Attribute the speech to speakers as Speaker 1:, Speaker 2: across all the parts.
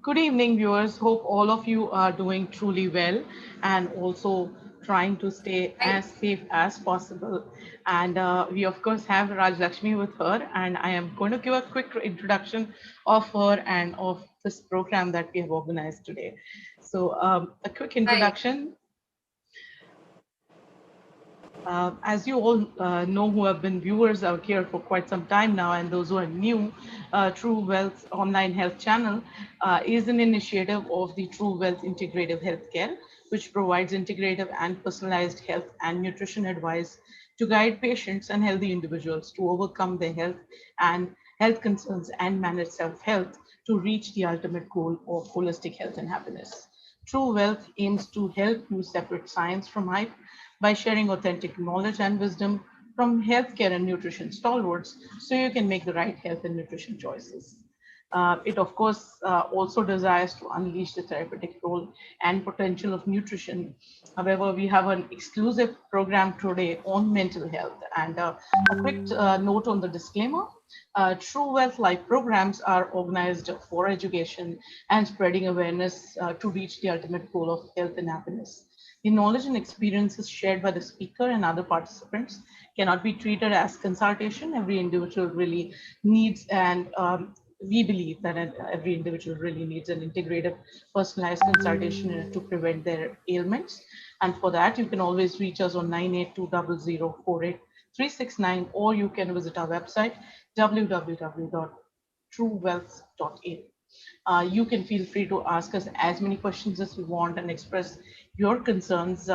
Speaker 1: Good evening, viewers. Hope all of you are doing truly well and also trying to stay as safe as possible. And we, of course, have Rajalakshmi with her, and I am going to give a quick introduction of her and of this program that we have organized today. So, a quick introduction. As you all know, who have been viewers out here for quite some time now, and those who are new, True Wealth online health channel is an initiative of the True Wealth Integrative Healthcare, which provides integrative and personalized health and nutrition advice to guide patients and healthy individuals to overcome their health concerns and manage self-health to reach the ultimate goal of holistic health and happiness. True Wealth aims to help you separate science from hype by sharing authentic knowledge and wisdom from healthcare and nutrition stalwarts so you can make the right health and nutrition choices. It, of course, also desires to unleash the therapeutic role and potential of nutrition. However, we have an exclusive program today on mental health. And a quick note on the disclaimer. True Wealth Life programs are organized for education and spreading awareness to reach the ultimate goal of health and happiness. The knowledge and experiences shared by the speaker and other participants cannot be treated as consultation. Every individual really needs, and we believe that every individual really needs an integrative, personalized consultation to prevent their ailments. And for that, you can always reach us on 9820048369, or you can visit our website, www.truewealth.in. You can feel free to ask us as many questions as you want and express your concerns.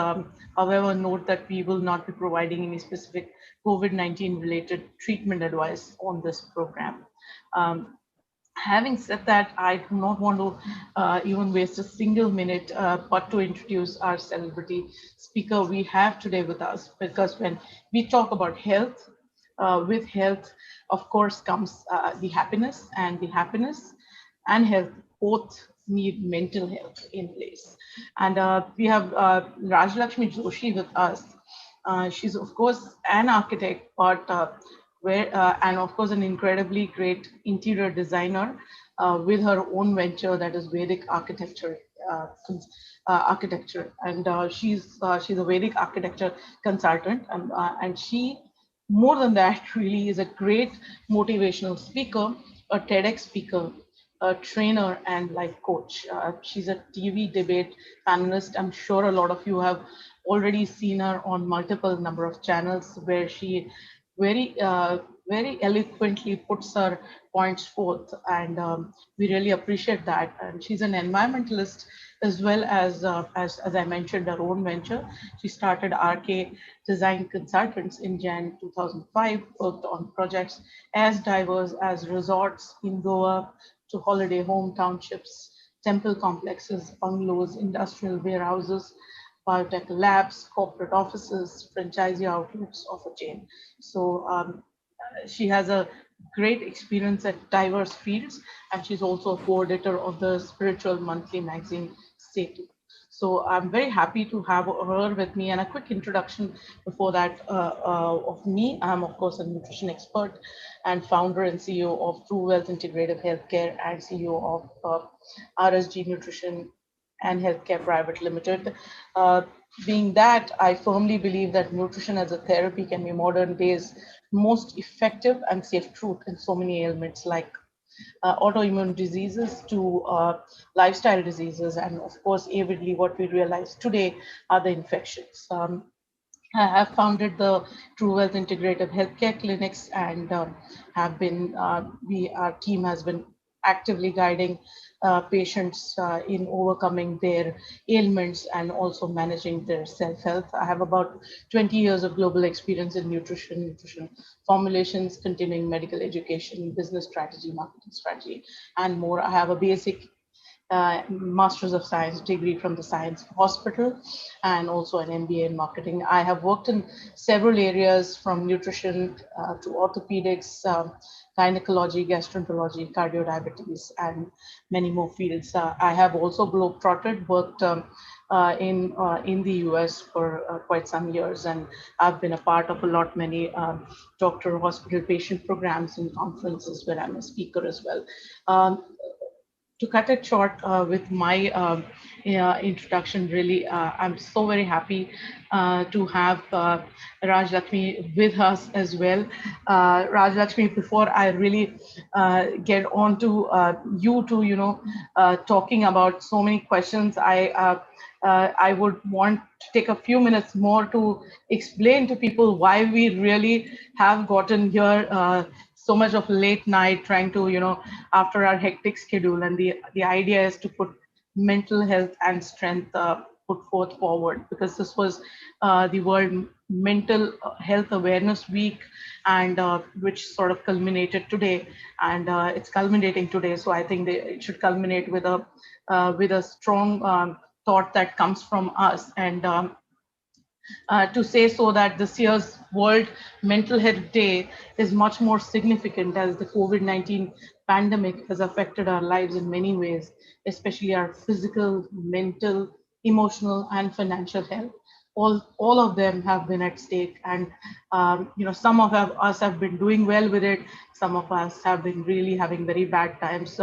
Speaker 1: However, note that we will not be providing any specific COVID-19 related treatment advice on this program. Having said that, I do not want to even waste a single minute, but to introduce our celebrity speaker we have today with us, because when we talk about health, with health, of course, comes the happiness, and the happiness and health both need mental health in place. And we have Rajalakshmi Joshi with us. She's, of course, an architect, but and of course, an incredibly great interior designer with her own venture that is Vedic architecture. Architecture, and she's a Vedic architecture consultant, and she, more than that, really is a great motivational speaker, a TEDx speaker, a trainer, and life coach. She's a TV debate panelist. I'm sure a lot of you have already seen her on multiple number of channels where she very eloquently puts her points forth, and we really appreciate that. And she's an environmentalist as well as I mentioned, her own venture. She started RK Design Consultants in Jan 2005, worked on projects as diverse as resorts in Goa to holiday home townships, temple complexes, bungalows, industrial warehouses, biotech labs, corporate offices, franchisee outlets of a chain. So she has a great experience at diverse fields, and she's also a co-editor of the spiritual monthly magazine Setu. So I'm very happy to have her with me. And a quick introduction before that of me. I'm, of course, a nutrition expert and founder and CEO of True Wealth Integrative Healthcare and CEO of RSG Nutrition and Healthcare Private Limited. Being that, I firmly believe that nutrition as a therapy can be modern day's most effective and safe truth in so many ailments like autoimmune diseases to lifestyle diseases, and of course, avidly, what we realize today are the infections. I have founded the TRUWELLTH Integrative Healthcare Clinics, and have been our team has been actively guiding patients in overcoming their ailments and also managing their self-health. I have about 20 years of global experience in nutrition formulations, continuing medical education, business strategy, marketing strategy, and more. I have a basic Masters of Science degree from the Science Hospital, and also an MBA in marketing. I have worked in several areas from nutrition to orthopedics, gynecology, gastroenterology, cardiodiabetes, and many more fields. I have also globetrotted, worked in the US for quite some years, and I've been a part of many doctor hospital patient programs and conferences where I'm a speaker as well. To cut it short with my introduction, really, I'm so very happy to have Rajalakshmi with us as well. Rajalakshmi, before I really get on to you to, talking about so many questions, I would want to take a few minutes more to explain to people why we really have gotten here so much of late night trying to, after our hectic schedule. And the idea is to put mental health and strength put forth forward, because this was the World Mental Health Awareness Week, and which sort of culminated today, and it's culminating today. So I think it should culminate with a strong thought that comes from us. And to say so that this year's World Mental Health Day is much more significant, as the COVID-19 pandemic has affected our lives in many ways, especially our physical, mental, emotional, and financial health. All of them have been at stake, and some of us have been doing well with it. Some of us have been really having very bad times.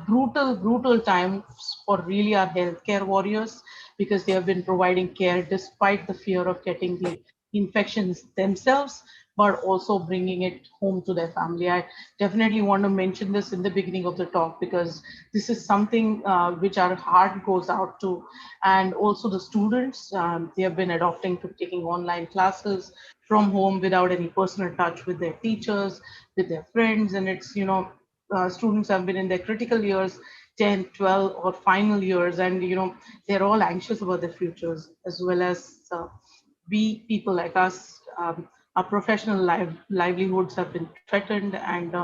Speaker 1: Brutal times for really our healthcare warriors, because they have been providing care despite the fear of getting the infections themselves, but also bringing it home to their family. I definitely want to mention this in the beginning of the talk, because this is something which our heart goes out to. And also the students, they have been adopting to taking online classes from home without any personal touch with their teachers, with their friends. And it's, students have been in their critical years, 10, 12, or final years, and they're all anxious about their futures, as well as we people like us. Our professional livelihoods have been threatened, and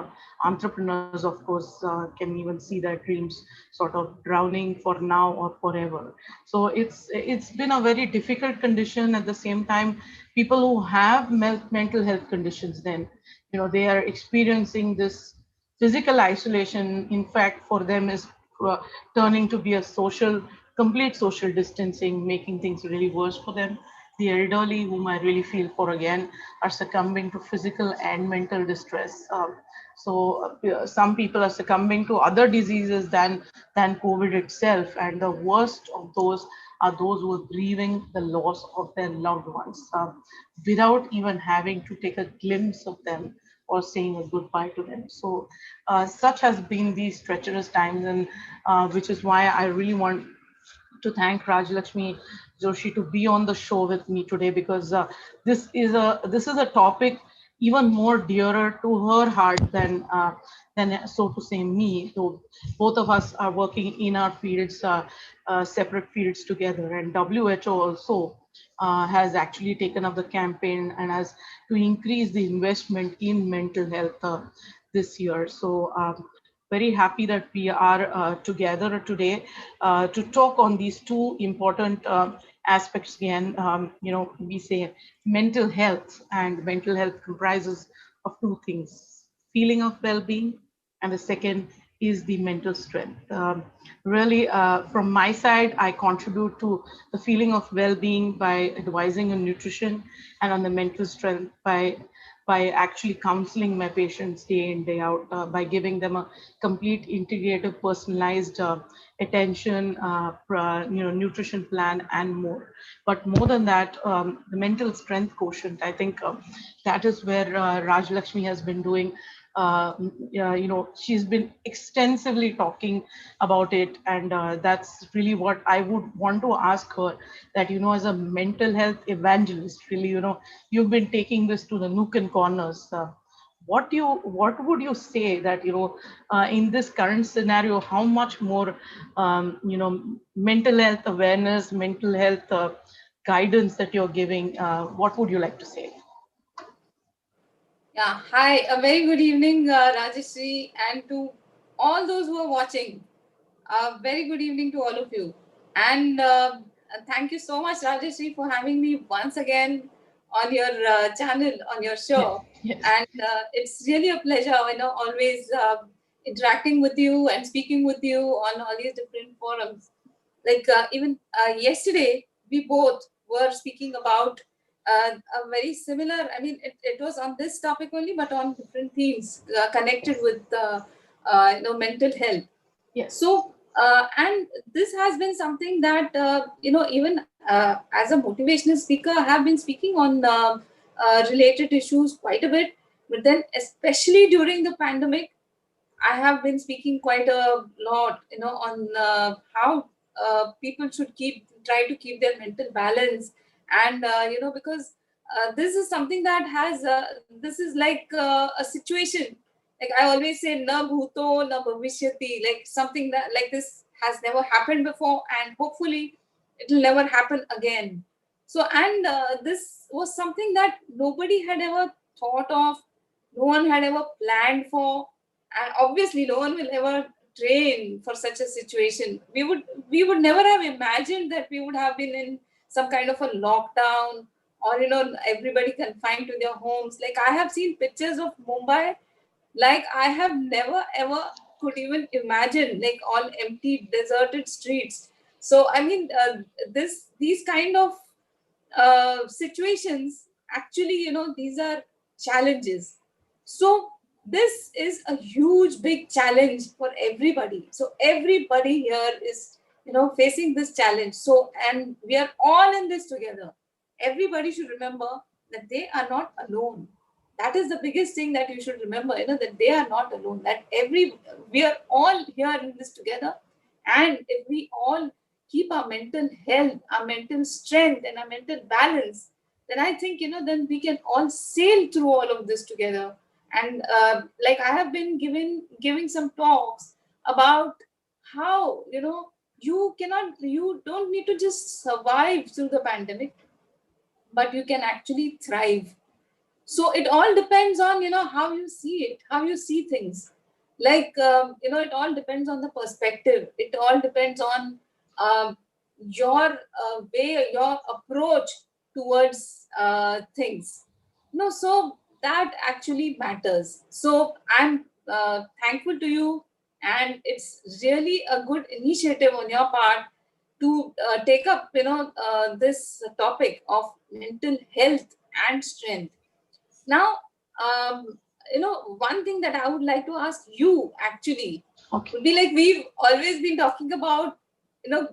Speaker 1: entrepreneurs, of course, can even see their dreams sort of drowning for now or forever. So it's been a very difficult condition. At the same time, people who have mental health conditions, then they are experiencing this physical isolation. In fact, for them is uh, turning to be a complete social distancing, making things really worse for them. The elderly, whom I really feel for again, are succumbing to physical and mental distress. Some people are succumbing to other diseases than COVID itself, and the worst of those are those who are grieving the loss of their loved ones without even having to take a glimpse of them or saying a goodbye to them. So such has been these treacherous times, and which is why I really want to thank Rajalakshmi Joshi to be on the show with me today, because this is a topic even more dearer to her heart than so to say me. So both of us are working in our fields, separate fields together, and WHO also has actually taken up the campaign and has to increase the investment in mental health this year. So very happy that we are together today to talk on these two important aspects again. We say mental health, and mental health comprises of two things: feeling of well-being, and the second is the mental strength. Really, from my side, I contribute to the feeling of well-being by advising on nutrition, and on the mental strength by actually counseling my patients day in, day out, by giving them a complete integrative, personalized attention, nutrition plan, and more. But more than that, the mental strength quotient, I think that is where Rajalakshmi has been doing Yeah, she's been extensively talking about it, and that's really what I would want to ask her. That as a mental health evangelist, really, you've been taking this to the nook and corners. What would you say that in this current scenario, how much more mental health awareness, mental health guidance that you're giving? What would you like to say?
Speaker 2: Yeah, hi, a very good evening, Rajashree, and to all those who are watching. A very good evening to all of you. And thank you so much, Rajashree, for having me once again on your channel, on your
Speaker 1: Yeah.
Speaker 2: show.
Speaker 1: Yes.
Speaker 2: And it's really a pleasure, always interacting with you and speaking with you on all these different forums. Like even yesterday, we both were speaking about a very similar, it was on this topic only, but on different themes connected
Speaker 1: Yes.
Speaker 2: with mental health.
Speaker 1: Yes.
Speaker 2: So and this has been something that even as a motivational speaker, I have been speaking on related issues quite a bit, but then especially during the pandemic, I have been speaking quite a lot, on how people should try to keep their mental balance, and because this is something that this is like a situation. Like I always say, na bhuto na bhavishyati. Like something that like this has never happened before, and hopefully it will never happen again. So, and this was something that nobody had ever thought of, no one had ever planned for, and obviously no one will ever train for such a situation. We would never have imagined that we would have been in some kind of a lockdown, or everybody confined to their homes. Like I have seen pictures of Mumbai, like I have never ever could even imagine, like all empty deserted streets. So these kind of situations, actually, these are challenges. So this is a huge big challenge for everybody. So everybody here is facing this challenge. So, and we are all in this together. Everybody should remember that they are not alone. That is the biggest thing that you should remember, that they are not alone, that we are all here in this together. And if we all keep our mental health, our mental strength, and our mental balance, then I think, then we can all sail through all of this together. And like I have been giving some talks about how, you don't need to just survive through the pandemic, but you can actually thrive. So it all depends on how you see it, how you see things. Like it all depends on the perspective. It all depends on your way, your approach towards things. So that actually matters. So I'm thankful to you, and it's really a good initiative on your part to take up this topic of mental health and strength. Now, one thing that I would like to ask you actually
Speaker 1: Okay.
Speaker 2: would be, like, we've always been talking about,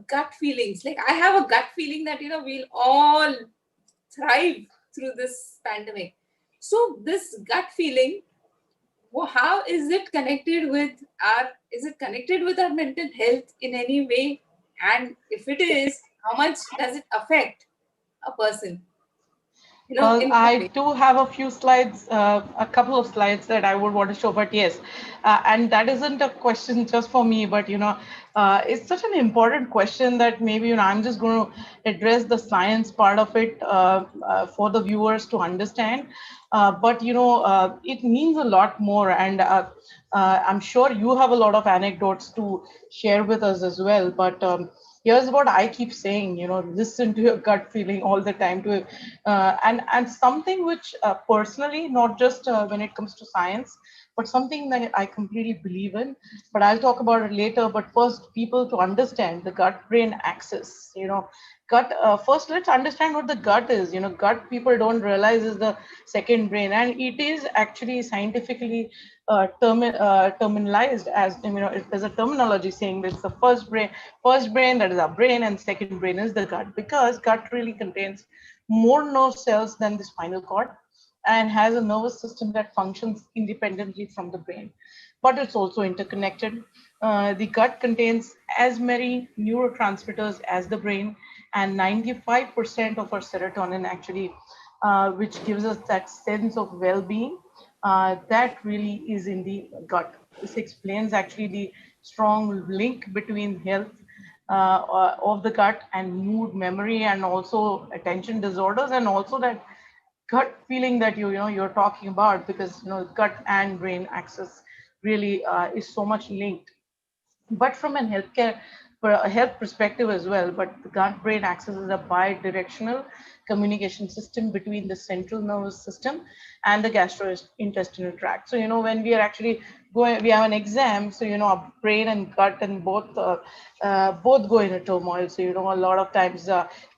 Speaker 2: gut feelings. Like, I have a gut feeling that, we'll all thrive through this pandemic. So, this gut feeling, how is it connected with is it connected with our mental health in any way? And if it is, how much does it affect a person?
Speaker 1: Well,
Speaker 2: In what
Speaker 1: I
Speaker 2: way?
Speaker 1: do have a few slides, a couple of slides that I would want to show, but yes, and that isn't a question just for me, but it's such an important question that maybe I'm just going to address the science part of it for the viewers to understand. But it means a lot more, and I'm sure you have a lot of anecdotes to share with us as well. But here's what I keep saying: listen to your gut feeling all the time. And something which personally, not just when it comes to science, but something that I completely believe in. But I'll talk about it later. But first, people to understand the gut-brain axis. Gut. First, let's understand what the gut is. Gut people don't realize is the second brain, and it is actually scientifically terminalized as there's a terminology saying that it's the first brain that is our brain, and second brain is the gut, because gut really contains more nerve cells than the spinal cord. and has a nervous system that functions independently from the brain, but it's also interconnected. The gut contains as many neurotransmitters as the brain, and 95% of our serotonin actually, which gives us that sense of well-being, that really is in the gut. This explains actually the strong link between health of the gut and mood, memory, and also attention disorders, and also that gut feeling that you're talking about, because gut and brain axis really is so much linked. But from an a health perspective as well. But the gut brain axis is a bi-directional communication system between the central nervous system and the gastrointestinal tract. So when we are actually going, we have an exam, so our brain and gut and both go in a turmoil. So a lot of times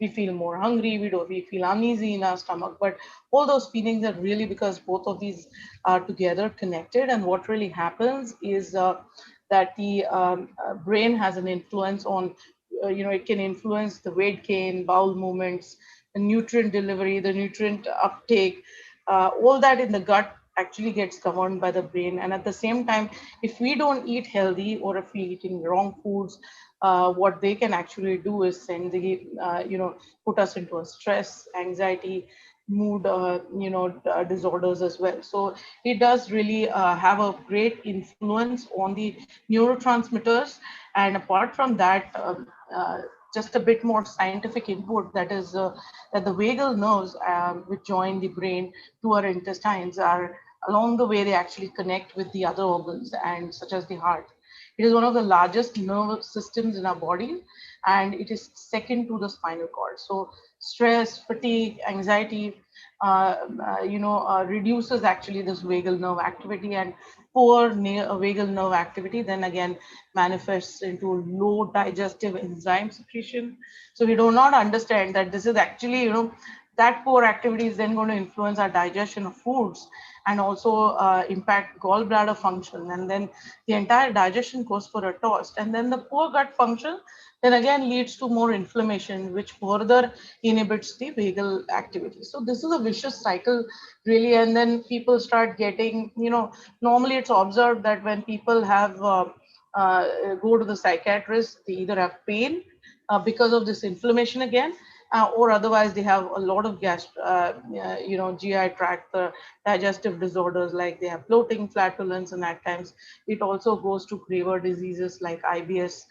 Speaker 1: we feel more hungry, we feel uneasy in our stomach, but all those feelings are really because both of these are together connected. And what really happens is that the brain has an influence on, it can influence the weight gain, bowel movements, the nutrient delivery, the nutrient uptake, all that in the gut actually gets governed by the brain. And at the same time, if we don't eat healthy, or if we're eating wrong foods, what they can actually do is send the, put us into a stress, anxiety, mood, disorders as well. So it does really have a great influence on the neurotransmitters. And apart from that, just a bit more scientific input, that is that the vagal nerves, which join the brain to our intestines, are along the way they actually connect with the other organs, and such as the heart. It is one of the largest nerve systems in our body, and it is second to the spinal cord. So stress, fatigue, anxiety, reduces actually this vagal nerve activity, and poor vagal nerve activity then again manifests into low digestive enzyme secretion. So we do not understand that this is actually, that poor activity is then going to influence our digestion of foods, and also impact gallbladder function, and then the entire digestion goes for a toss. And then the poor gut function then again leads to more inflammation, which further inhibits the vagal activity. So this is a vicious cycle, really. And then people start getting, normally it's observed that when people have go to the psychiatrist, they either have pain because of this inflammation again, or otherwise they have a lot of GI tract digestive disorders, like they have bloating, flatulence, and at times it also goes to graver diseases like IBS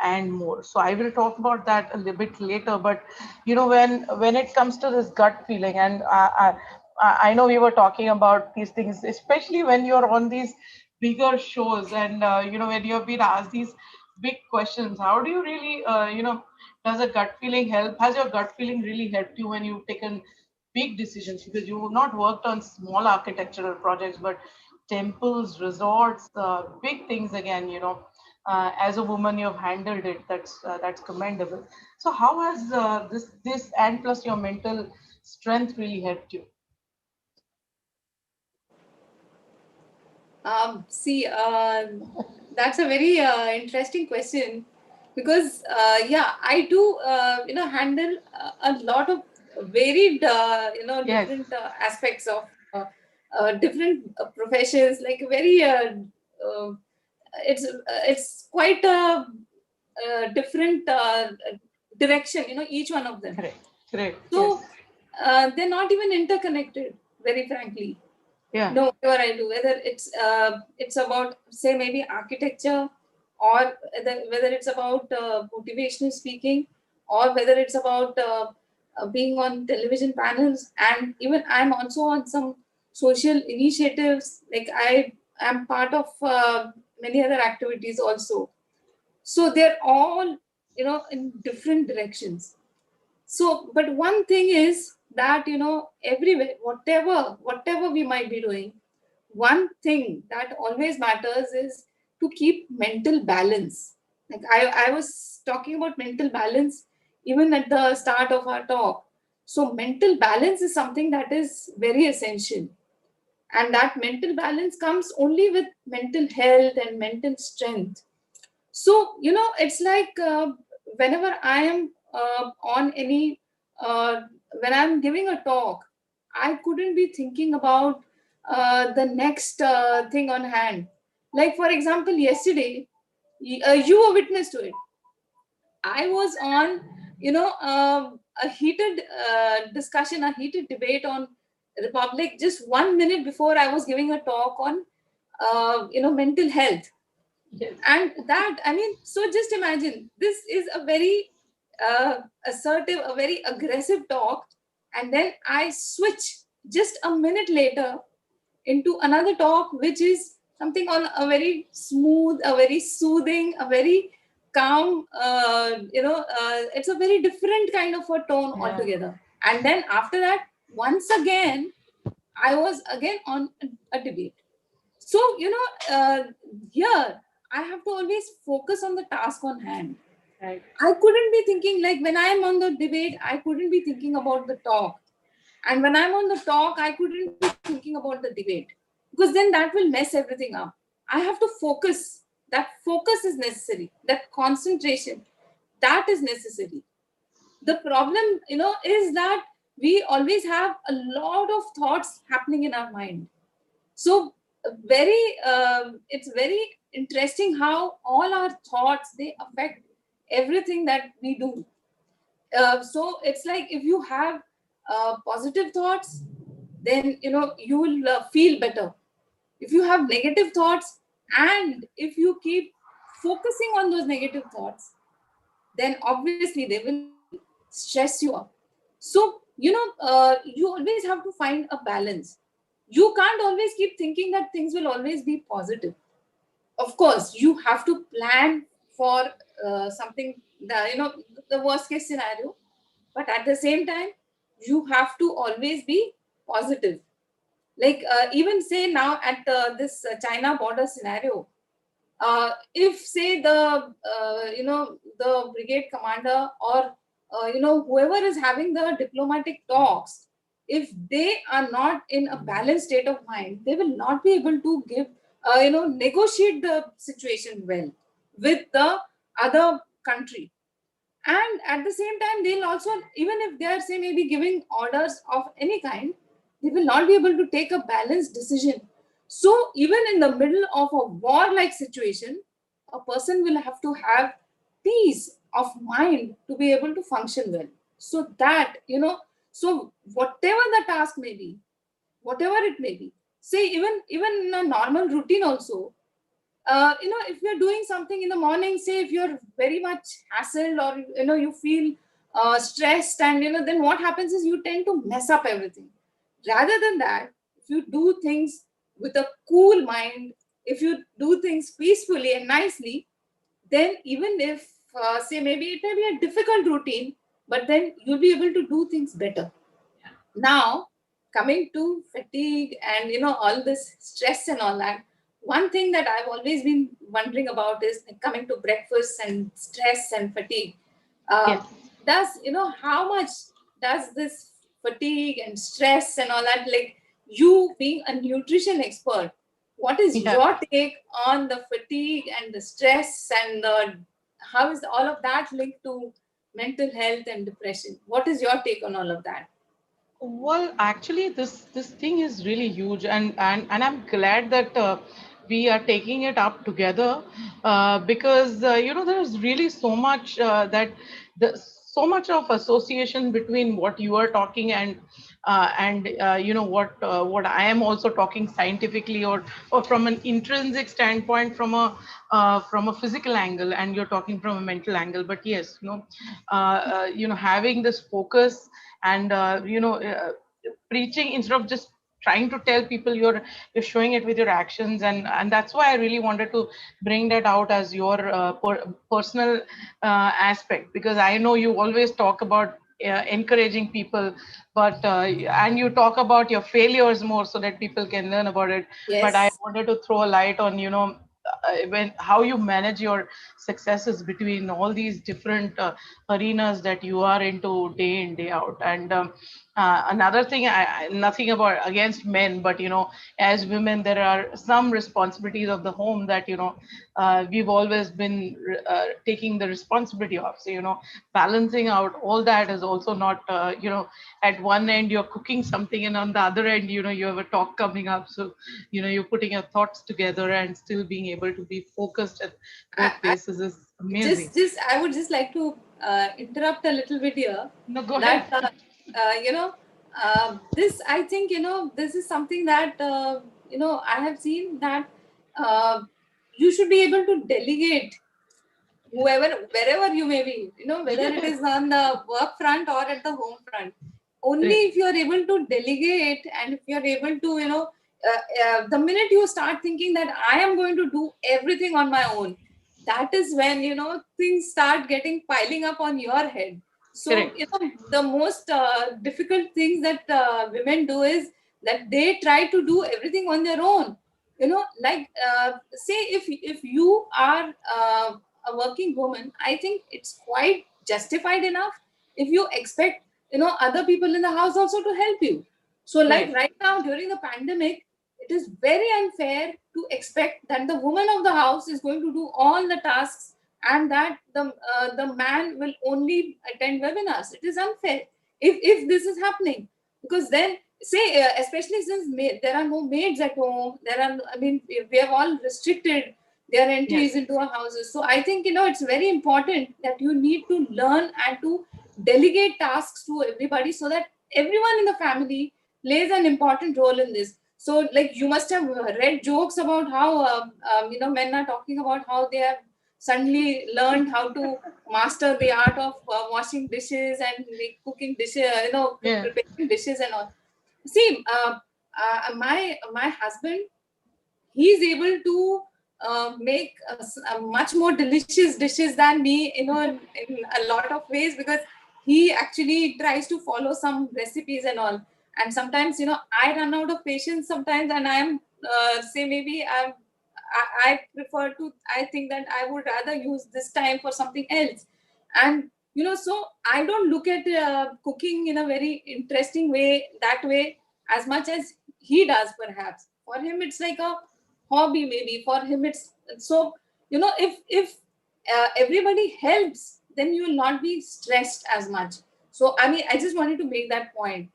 Speaker 1: and more. So I will talk about that a little bit later. But when it comes to this gut feeling, and I know we were talking about these things, especially when you're on these bigger shows, and when you have been asked these big questions, how do you really, does a gut feeling help? Has your gut feeling really helped you when you've taken big decisions? Because you've not worked on small architectural projects, but temples, resorts, big things again. As a woman, you've handled it. That's commendable. So how has this and plus your mental strength really helped you?
Speaker 2: See, that's a very interesting question, because yeah, I do handle a lot of varied
Speaker 1: Yes,
Speaker 2: different aspects of different professions, like very uh, it's quite a, different direction, each one of them.
Speaker 1: correct, correct. Yes,
Speaker 2: So they're not even interconnected, very frankly.
Speaker 1: yeah,
Speaker 2: No, whatever I do, whether it's about, say, maybe architecture, or whether it's about motivational speaking, or whether it's about being on television panels, and even I'm also on some social initiatives. Like I am part of many other activities also. So they're all in different directions. So, but one thing is that everywhere, whatever we might be doing, one thing that always matters is to keep mental balance. Like I was talking about mental balance even at the start of our talk. So mental balance is something that is very essential, and that mental balance comes only with mental health and mental strength. So it's like whenever I am on any when I'm giving a talk, I couldn't be thinking about the next thing on hand. Like, for example, yesterday, you were witness to it. I was on, a heated discussion, a heated debate on Republic just 1 minute before I was giving a talk on, mental health.
Speaker 1: Yes.
Speaker 2: And that, I mean, so just imagine, this is a very assertive, a very aggressive talk. And then I switch just a minute later into another talk, which is something on a very smooth, a very soothing, a very calm, it's a very different kind of a tone
Speaker 1: Yeah.
Speaker 2: altogether. And then after that, once again, I was again on a debate. So, here I have to always focus on the task on hand.
Speaker 1: Right.
Speaker 2: I couldn't be thinking, like, when I am on the debate, I couldn't be thinking about the talk. And when I'm on the talk, I couldn't be thinking about the debate, because then that will mess everything up. I have to focus. That focus is necessary. That concentration, that is necessary. The problem, is that we always have a lot of thoughts happening in our mind. So very, it's very interesting how all our thoughts, they affect everything that we do. So it's like, if you have positive thoughts, then you will feel better. If you have negative thoughts, and if you keep focusing on those negative thoughts, then obviously they will stress you up. So you always have to find a balance. You can't always keep thinking that things will always be positive. Of course, you have to plan for something, the worst case scenario, but at the same time, you have to always be positive. Like, even say now at this China border scenario, if say the brigade commander, or whoever is having the diplomatic talks, if they are not in a balanced state of mind, they will not be able to give negotiate the situation well with the other country. And at the same time, they'll also, even if they are, say, maybe giving orders of any kind, they will not be able to take a balanced decision. So even in the middle of a war like situation, a person will have to have peace of mind to be able to function well. So that, so whatever the task may be, whatever it may be, say, even in a normal routine also, if you're doing something in the morning, say, if you're very much hassled, or you feel stressed, and then what happens is, you tend to mess up everything. Rather than that, if you do things with a cool mind, if you do things peacefully and nicely, then even if, say, maybe it may be a difficult routine, but then you'll be able to do things better. Now, coming to fatigue and all this stress and all that, one thing that I've always been wondering about is, like, coming to breakfast and stress and fatigue. Uh,
Speaker 1: Yes.
Speaker 2: does how much does this fatigue and stress and all that, like, you being a nutrition expert, what is
Speaker 1: Yeah.
Speaker 2: your take on the fatigue and the stress, and how is all of that linked to mental health and depression? What is your take on all of that?
Speaker 1: Well, actually, this thing is really huge, and I'm glad that we are taking it up together, because there's really so much that the so much of association between what you are talking and what I am also talking scientifically, or from an intrinsic standpoint, from a physical angle, and you're talking from a mental angle. But yes, having this focus and preaching instead of just trying to tell people, you're showing it with your actions, and that's why I really wanted to bring that out as your personal aspect, because I know you always talk about encouraging people, but and you talk about your failures more so that people can learn about it. But I
Speaker 2: Yes.
Speaker 1: wanted to throw a light on when how you manage your successes between all these different arenas that you are into day in day out. And Another thing, nothing about against men, but as women, there are some responsibilities of the home that we've always been taking the responsibility of. So balancing out all that is also not at one end you're cooking something, and on the other end you have a talk coming up. So you're putting your thoughts together and still being able to be focused at both
Speaker 2: I
Speaker 1: places is amazing.
Speaker 2: just I would just like to interrupt a little bit here.
Speaker 1: No, go ahead.
Speaker 2: That you know this, I think, this is something that I have seen that uh, you should be able to delegate whoever, wherever you may be, whether it is on the work front or at the home front. Only
Speaker 1: Right.
Speaker 2: if you are able to delegate, and if you are able to, the minute you start thinking that I am going to do everything on my own, that is when things start getting piling up on your head. So
Speaker 1: Correct.
Speaker 2: the most difficult things that women do is that they try to do everything on their own. Like, say, if you are a working woman, I think it's quite justified enough if you expect other people in the house also to help you. So, like
Speaker 1: Right.
Speaker 2: right now during the pandemic, it is very unfair to expect that the woman of the house is going to do all the tasks, and that the man will only attend webinars. It is unfair if this is happening, because then, say, especially since there are no maids at home, there are, I mean, we have all restricted their entries
Speaker 1: Yes.
Speaker 2: into our houses. So I think it's very important that you need to learn and to delegate tasks to everybody, so that everyone in the family plays an important role in this. So, like, you must have read jokes about how men are talking about how they have suddenly learned how to master the art of washing dishes and cooking dishes,
Speaker 1: Yeah.
Speaker 2: preparing dishes and all. See, my husband, he's able to make much more delicious dishes than me, in a lot of ways, because he actually tries to follow some recipes and all. And sometimes, I run out of patience sometimes, and I'm say, maybe I prefer to, I think that I would rather use this time for something else. And so I don't look at cooking in a very interesting way, that way, as much as he does. Perhaps for him it's like a hobby, maybe for him it's so, if everybody helps, then you will not be stressed as much. So I mean, I just wanted to make that point.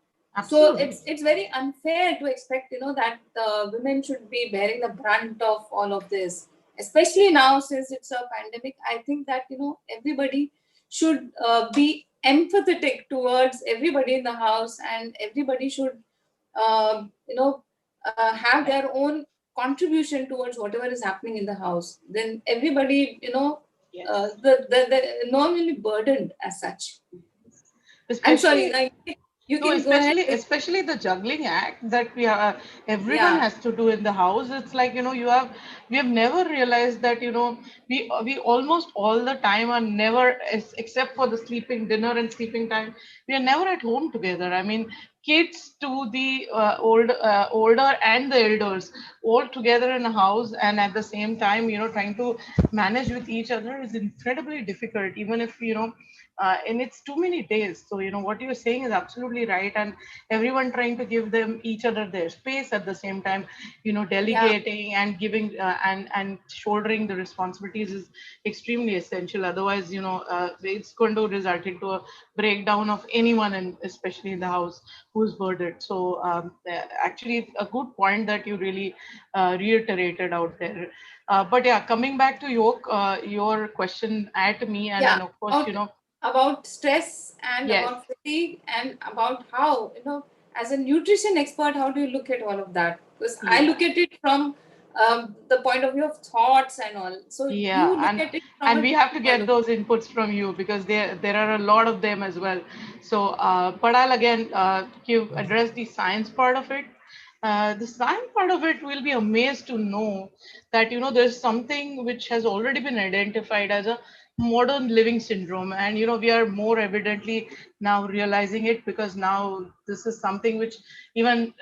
Speaker 2: So
Speaker 1: Absolutely.
Speaker 2: it's very unfair to expect, that the women should be bearing the brunt of all of this, especially now since it's a pandemic. I think that everybody should be empathetic towards everybody in the house, and everybody should have their own contribution towards whatever is happening in the house. Then everybody,
Speaker 1: Yes.
Speaker 2: the normally burdened as such. I'm sorry,
Speaker 1: Especially
Speaker 2: you
Speaker 1: No,
Speaker 2: can go ahead with.
Speaker 1: especially the juggling act that everyone
Speaker 2: Yeah,
Speaker 1: has to do in the house. It's like we have never realized that we almost all the time are never, except for the sleeping dinner and sleeping time, we are never at home together. I mean, kids to the older and the elders all together in a house, and at the same time trying to manage with each other is incredibly difficult, even if and it's too many days. So what you're saying is absolutely right, and everyone trying to give them each other their space at the same time,
Speaker 2: yeah,
Speaker 1: delegating and giving and shouldering the responsibilities is extremely essential. Otherwise it's going to result into a breakdown of anyone, and especially in the house, who's burdened. So actually a good point that you really reiterated out there. But yeah, coming back to your question at me, and
Speaker 2: yeah.
Speaker 1: then of course
Speaker 2: About stress and
Speaker 1: yes.
Speaker 2: about fatigue and about how, as a nutrition expert, how do you look at all of that? Because I
Speaker 1: Yeah.
Speaker 2: look at it from the point of view of thoughts and all. So you
Speaker 1: Yeah,
Speaker 2: look at it from
Speaker 1: and
Speaker 2: a
Speaker 1: we have to
Speaker 2: different point
Speaker 1: get
Speaker 2: of view.
Speaker 1: those inputs from you, because there are a lot of them as well. So, but I'll again give address the science part of it. The science part of it will be amazed to know that there's something which has already been identified as a modern living syndrome. And we are more evidently now realizing it, because now this is something which even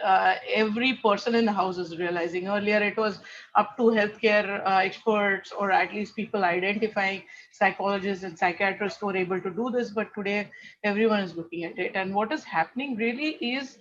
Speaker 1: every person in the house is realizing. Earlier it was up to healthcare experts, or at least people identifying, psychologists and psychiatrists who are able to do this, but today everyone is looking at it. And what is happening really is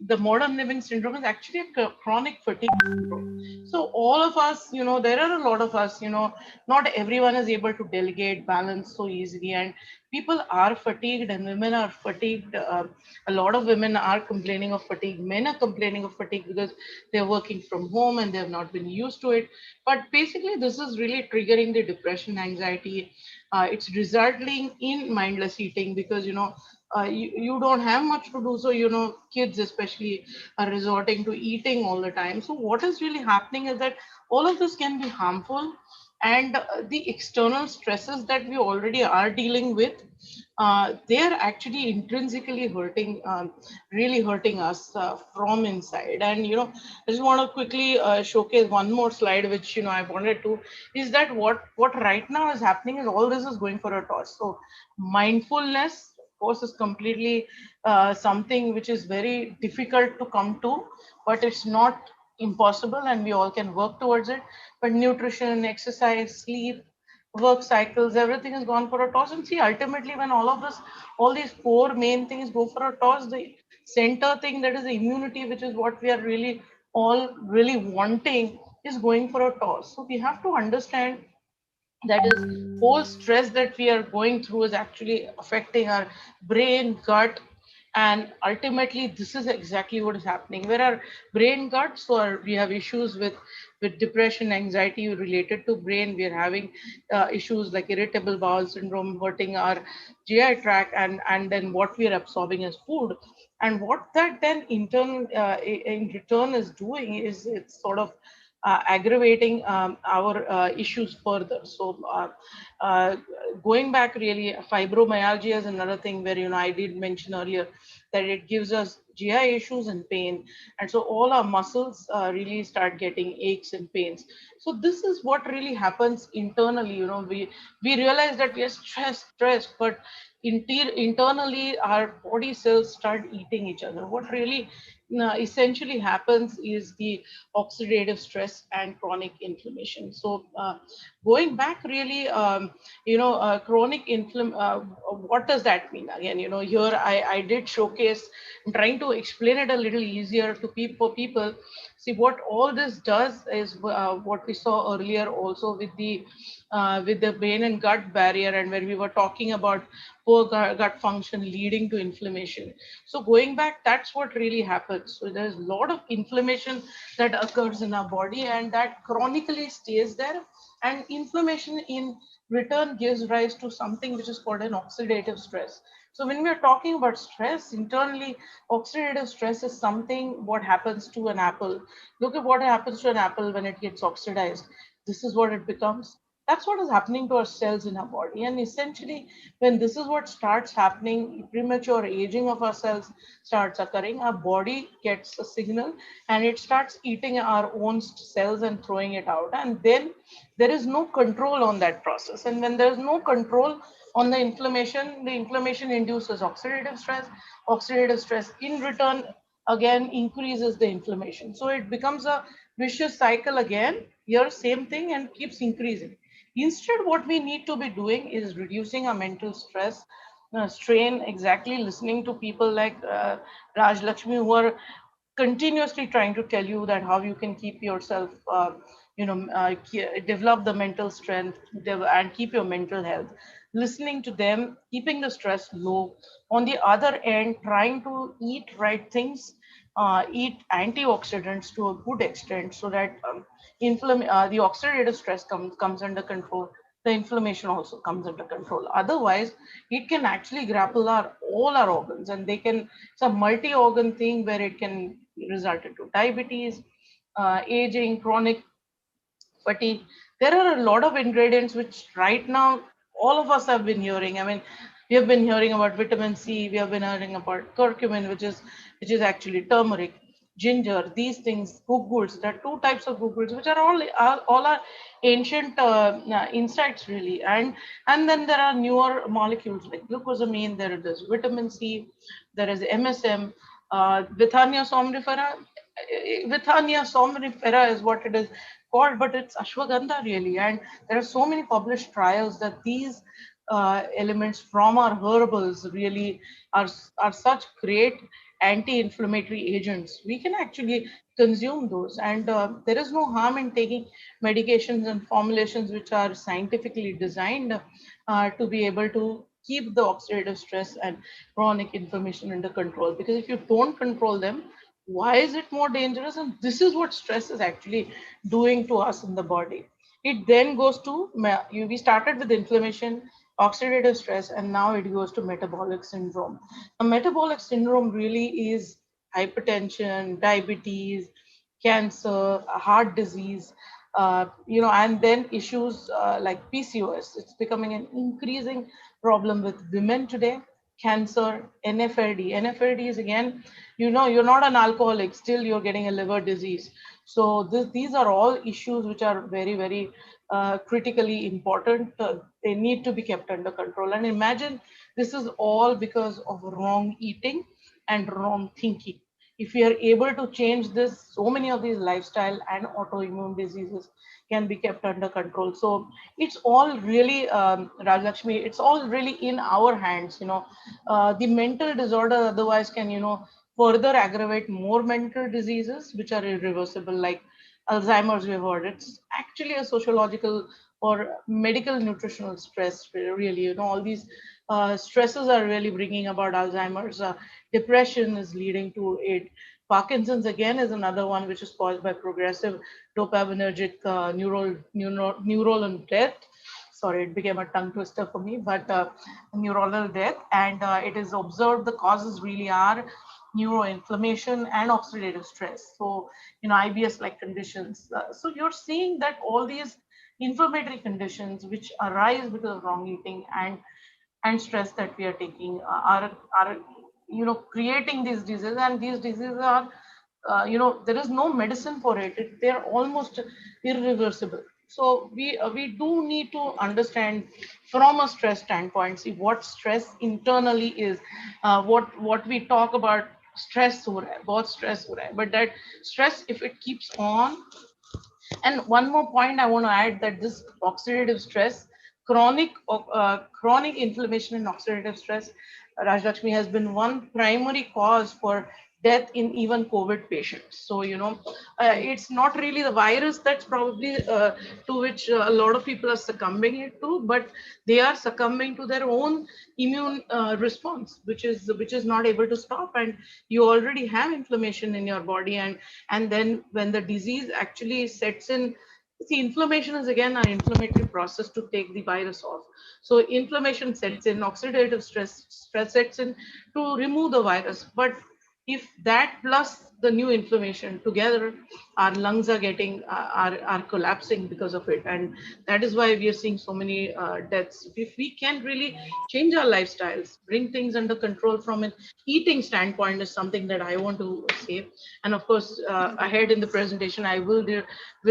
Speaker 1: the modern living syndrome is actually a chronic fatigue syndrome. So all of us, there are a lot of us, not everyone is able to delegate balance so easily, and people are fatigued, and women are fatigued. A lot of women are complaining of fatigue, men are complaining of fatigue because they're working from home and they have not been used to it. But basically this is really triggering the depression, anxiety. It's resulting in mindless eating, because you don't have much to do. So kids especially are resorting to eating all the time. So what is really happening is that all of this can be harmful, and the external stresses that we already are dealing with, they are actually intrinsically hurting, really hurting us from inside. And I just want to quickly showcase one more slide, which I wanted to, is that what right now is happening is all this is going for a toss. So mindfulness, of course, is completely something which is very difficult to come to, but it's not impossible, and we all can work towards it. But nutrition, exercise, sleep, work cycles, everything has gone for a toss. And see, ultimately, when all these four main things go for a toss, the center thing, that is the immunity, which is what we are really all really wanting, is going for a toss. So we have to understand that is whole stress that we are going through is actually affecting our brain, gut, and ultimately this is exactly what is happening, where our brain gut, so we have issues with depression, anxiety related to brain. We are having issues like irritable bowel syndrome hurting our GI tract, and then what we are absorbing as food. And what that then in return is doing is it's sort of aggravating our issues further. So uh, going back, really, fibromyalgia is another thing where I did mention earlier that it gives us GI issues and pain, and so all our muscles really start getting aches and pains. So this is what really happens internally. We realize that we are stressed, but internally our body cells start eating each other. What really essentially happens is the oxidative stress and chronic inflammation. So going back, really, chronic what does that mean? Again, here I did showcase, I'm trying to explain it a little easier to people. See, what all this does is what we saw earlier also with the brain and gut barrier, and when we were talking about poor gut function leading to inflammation. So going back, that's what really happens. So there's a lot of inflammation that occurs in our body, and that chronically stays there. And inflammation in return gives rise to something which is called an oxidative stress. So when we are talking about stress internally, oxidative stress is something what happens to an apple. Look at what happens to an apple when it gets oxidized. This is what it becomes. That's what is happening to our cells in our body. And essentially, when this is what starts happening, premature aging of our cells starts occurring, our body gets a signal and it starts eating our own cells and throwing it out. And then there is no control on that process. And when there is no control on the inflammation induces oxidative stress. Oxidative stress in return again increases the inflammation. So it becomes a vicious cycle again. Here, same thing, and keeps increasing. Instead, what we need to be doing is reducing our mental stress, strain, exactly listening to people like Rajalakshmi, who are continuously trying to tell you that how you can keep yourself, develop the mental strength, and keep your mental health. Listening to them, keeping the stress low. On the other end, trying to eat right things, eat antioxidants to a good extent, so that the oxidative stress comes under control. The inflammation also comes under control. Otherwise, it can actually grapple all our organs, and they can, it's a multi-organ thing where it can result into diabetes, aging, chronic fatigue. There are a lot of ingredients which right now all of us have been hearing. I mean, we have been hearing about vitamin C, we have been hearing about curcumin, which is actually turmeric. ginger, these things, guguls. There are two types of guguls, which are all are ancient insects really, and then there are newer molecules like glucosamine. There is vitamin C, there is MSM, Withania somnifera. Withania somnifera is what it is called, but it's ashwagandha really. And there are so many published trials that these elements from our herbals really are, are such great anti-inflammatory agents. We can actually consume those, and there is no harm in taking medications and formulations which are scientifically designed to be able to keep the oxidative stress and chronic inflammation under control. Because if you don't control them, why is it more dangerous? And this is what stress is actually doing to us in the body. It then goes to, we started with inflammation, oxidative stress, and now it goes to metabolic syndrome. A metabolic syndrome really is hypertension, diabetes, cancer, heart disease, and then issues like PCOS. It's becoming an increasing problem with women today. Cancer, NFLD. NFLD is again, you're not an alcoholic, still you're getting a liver disease. So these are all issues which are very, very critically important. They need to be kept under control. And imagine this is all because of wrong eating and wrong thinking. If we are able to change this, so many of these lifestyle and autoimmune diseases can be kept under control. So it's all really, Rajalakshmi, it's all really in our hands. The mental disorder otherwise can, further aggravate more mental diseases which are irreversible, like Alzheimer's. We've heard it's actually a sociological or medical nutritional stress. Really, all these stresses are really bringing about Alzheimer's. Depression is leading to it. Parkinson's again is another one which is caused by progressive dopaminergic neuronal death. Sorry, it became a tongue twister for me, but neuronal death. And it is observed the causes really are neuroinflammation and oxidative stress. So, IBS like conditions. So, you're seeing that all these inflammatory conditions which arise because of wrong eating and stress that we are taking are creating these diseases, and these diseases are there is no medicine for it. They're almost irreversible. So we do need to understand from a stress standpoint, see what stress internally is. What we talk about stress हो रहा है, बहुत stress हो रहा है, but that stress, if it keeps on. And one more point I want to add, that this oxidative stress, chronic inflammation and oxidative stress, Rajlakshmi, has been one primary cause for death in even COVID patients. So, it's not really the virus that's probably to which a lot of people are succumbing it to, but they are succumbing to their own immune response, which is not able to stop. And you already have inflammation in your body, and then when the disease actually sets in, see, inflammation is again an inflammatory process to take the virus off. So inflammation sets in, oxidative stress sets in to remove the virus. But if that plus the new inflammation together, our lungs are getting are collapsing because of it, and that is why we are seeing so many deaths. If we can really change our lifestyles, bring things under control from an eating standpoint, is something that I want to say. And of course, ahead in the presentation, I will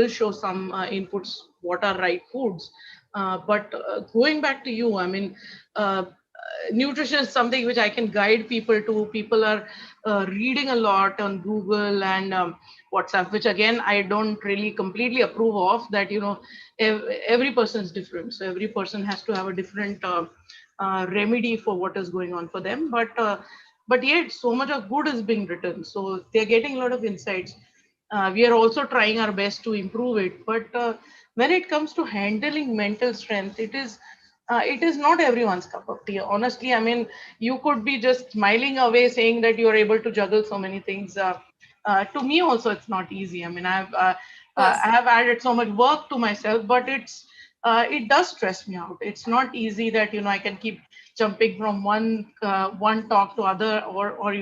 Speaker 1: show some inputs, what are right foods. But going back to you, I mean, nutrition is something which I can guide people to. People are reading a lot on Google and WhatsApp, which again I don't really completely approve of. That every person is different, so every person has to have a different remedy for what is going on for them. But yet so much of good is being written, so they're getting a lot of insights. We are also trying our best to improve it, but when it comes to handling mental strength, it is not everyone's cup of tea. Honestly, I mean, you could be just smiling away saying that you're able to juggle so many things. To me also, it's not easy. I mean,
Speaker 2: Yes.
Speaker 1: I have added so much work to myself, but it does stress me out. It's not easy that I can keep jumping from one talk to other, or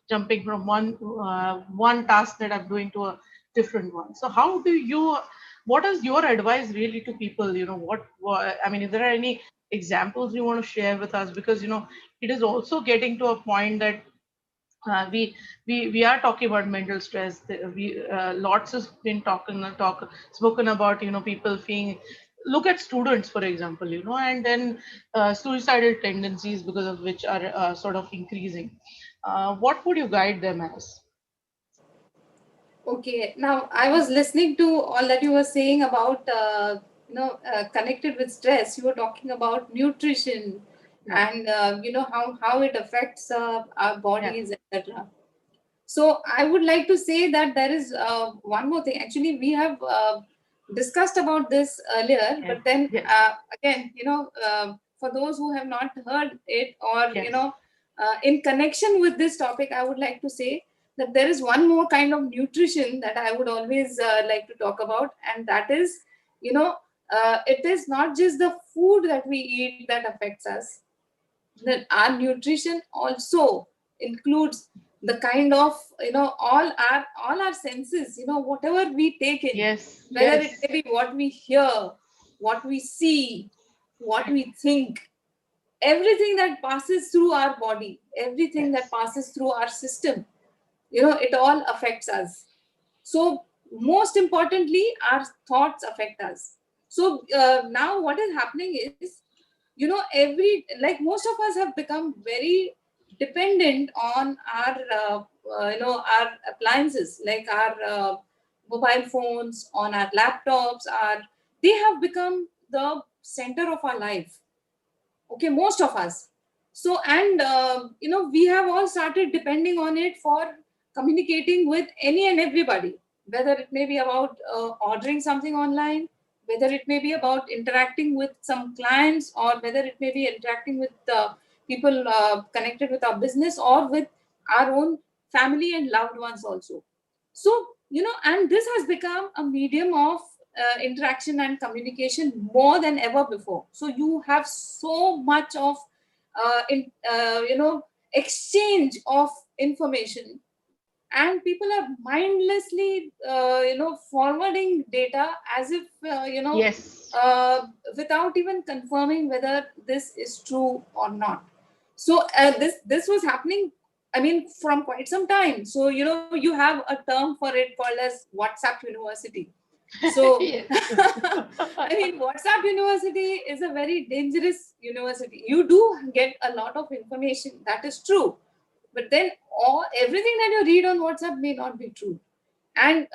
Speaker 1: jumping from one task that I'm doing to a different one. So how do you? What is your advice really to people? What I mean, if there are any examples you want to share with us, because it is also getting to a point that We are talking about mental stress. We lots has been spoken about, people feeling. Look at students, for example, and then suicidal tendencies because of which are sort of increasing. What would you guide them as?
Speaker 2: Okay, now I was listening to all that you were saying about connected with stress. You were talking about nutrition
Speaker 1: Yeah.
Speaker 2: and how it affects our
Speaker 1: Yeah.
Speaker 2: bodies, etc. So I would like to say that there is one more thing. Actually, we have discussed about this earlier,
Speaker 1: Yes.
Speaker 2: but then
Speaker 1: Yes.
Speaker 2: again, for those who have not heard it, or
Speaker 1: Yes.
Speaker 2: in connection with this topic, I would like to say that there is one more kind of nutrition that I would always like to talk about, and that is, it is not just the food that we eat that affects us. That our nutrition also includes the kind of, all our senses, whatever we take in,
Speaker 1: Yes.
Speaker 2: whether it
Speaker 1: Yes.
Speaker 2: may be what we hear, what we see, what
Speaker 1: Right.
Speaker 2: we think, everything that passes through our body, everything that
Speaker 1: Yes.
Speaker 2: passes through our system, it all affects us. So most importantly, our thoughts affect us. So now what is happening is, every, like, most of us have become very dependent on our our appliances, like our mobile phones, on our laptops. Our They have become the center of our life. Okay, most of us. So, and we have all started depending on it for communicating with any and everybody, whether it may be about ordering something online, whether it may be about interacting with some clients, or whether it may be interacting with people connected with our business, or with our own family and loved ones also. So, and this has become a medium of interaction and communication more than ever before. So you have so much of exchange of information, and people are mindlessly forwarding data as if
Speaker 1: Yes.
Speaker 2: without even confirming whether this is true or not. So this was happening, I mean, from quite some time. So you have a term for it called as WhatsApp University. So
Speaker 1: Yes.
Speaker 2: I mean, WhatsApp University is a very dangerous university. You do get a lot of information, that is true, but then everything that you read on WhatsApp may not be true. And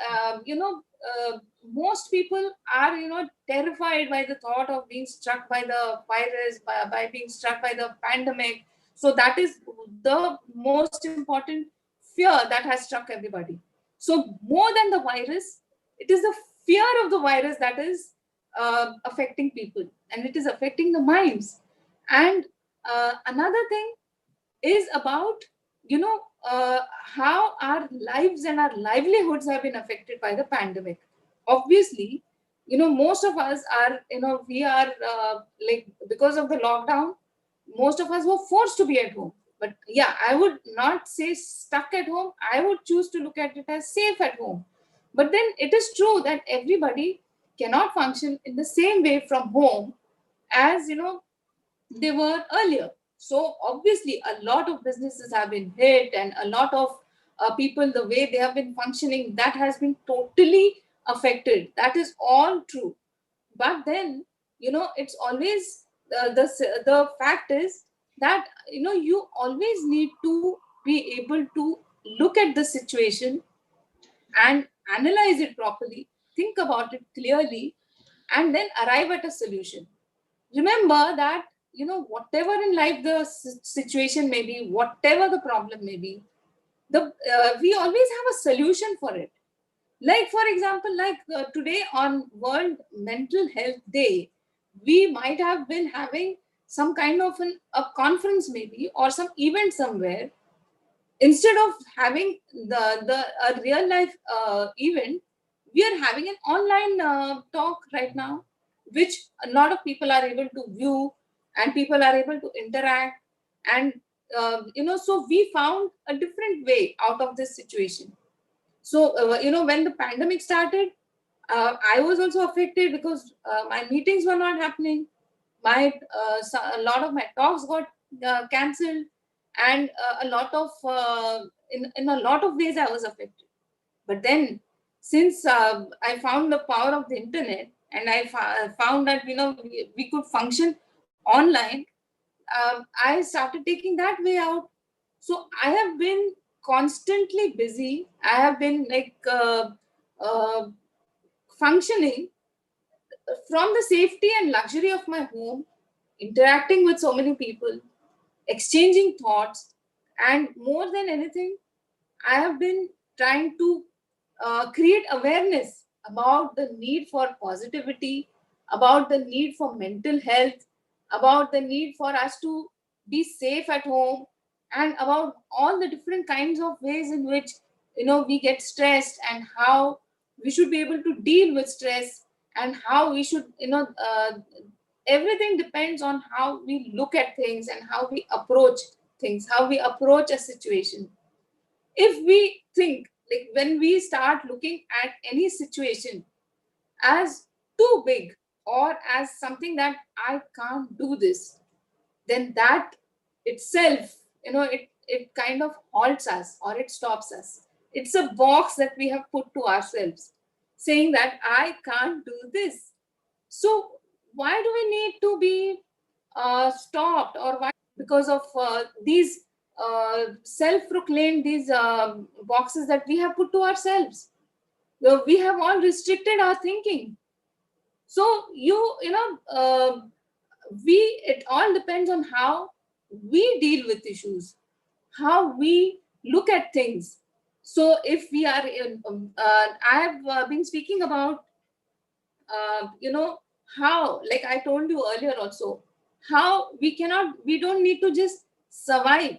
Speaker 2: most people are terrified by the thought of being struck by the virus, by being struck by the pandemic. So that is the most important fear that has struck everybody. So more than the virus, it is the fear of the virus that is affecting people, and it is affecting the minds. And another thing is about, you know how our lives and our livelihoods have been affected by the pandemic. Obviously, most of us are, we are like, because of the lockdown, most of us were forced to be at home. But yeah, I would not say stuck at home, I would choose to look at it as safe at home. But then it is true that everybody cannot function in the same way from home as they were earlier. So obviously, a lot of businesses have been hit, and a lot of people, the way they have been functioning, that has been totally affected. That is all true. But then, it's always the fact is that you always need to be able to look at the situation and analyze it properly, think about it clearly, and then arrive at a solution. Remember that whatever in life the situation may be, whatever the problem may be, the we always have a solution for it. Like, for example, like today on World Mental Health Day, we might have been having some kind of a conference maybe, or some event somewhere. Instead of having the a real life event, we are having an online talk right now, which a lot of people are able to view, and people are able to interact. And so we found a different way out of this situation. So when the pandemic started, I was also affected because my meetings were not happening. A lot of my talks got cancelled. and a lot of in a lot of ways I was affected. But then, since I found the power of the internet, and I found that we could function online, I started taking that way out. So I have been constantly busy. I have been like uh, functioning from the safety and luxury of my home, interacting with so many people, exchanging thoughts, and more than anything, I have been trying to create awareness about the need for positivity, about the need for mental health, about the need for us to be safe at home, and about all the different kinds of ways in which we get stressed, and how we should be able to deal with stress, and how we should everything depends on how we look at things and how we approach things, how we approach a situation. If we think, like, when we start looking at any situation as too big, or as something that I can't do this, then that itself, it kind of halts us, or it stops us. It's a box that we have put to ourselves, saying that I can't do this. So why do we need to be stopped, or why? Because of these self-proclaimed, these boxes that we have put to ourselves. We have all restricted our thinking. So we it all depends on how we deal with issues, how we look at things. So if we are I have been speaking about how, like I told you earlier also, how we don't need to just survive,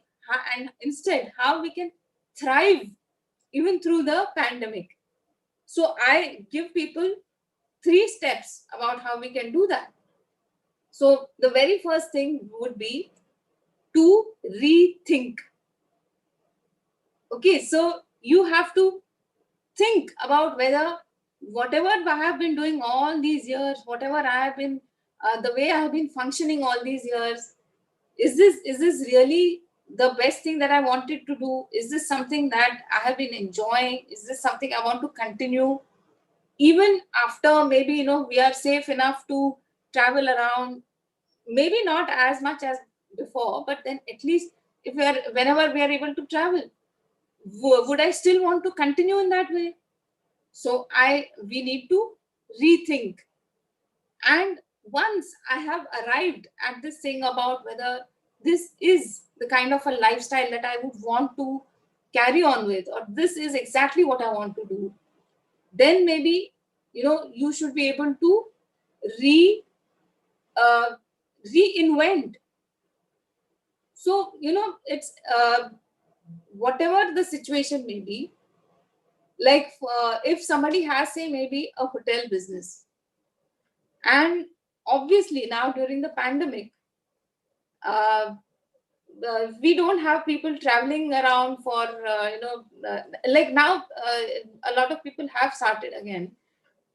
Speaker 2: and instead how we can thrive even through the pandemic. So I give people 3 steps about how we can do that. So the very first thing would be to rethink. Okay, so you have to think about whether whatever I have been doing all these years, whatever I have been, the way I have been functioning all these years, is this really the best thing that I wanted to do? Is this something that I have been enjoying? Is this something I want to continue even after, maybe we are safe enough to travel around? Maybe not as much as before, but then at least, if we are whenever we are able to travel, would I still want to continue in that way? So we need to rethink. And once I have arrived at this thing about whether this is the kind of a lifestyle that I would want to carry on with, or this is exactly what I want to do, then maybe you should be able to re uh, reinvent. So it's whatever the situation may be. Like, if somebody has, say, maybe a hotel business, and obviously now during the pandemic, uh, we don't have people traveling around for like now, a lot of people have started again,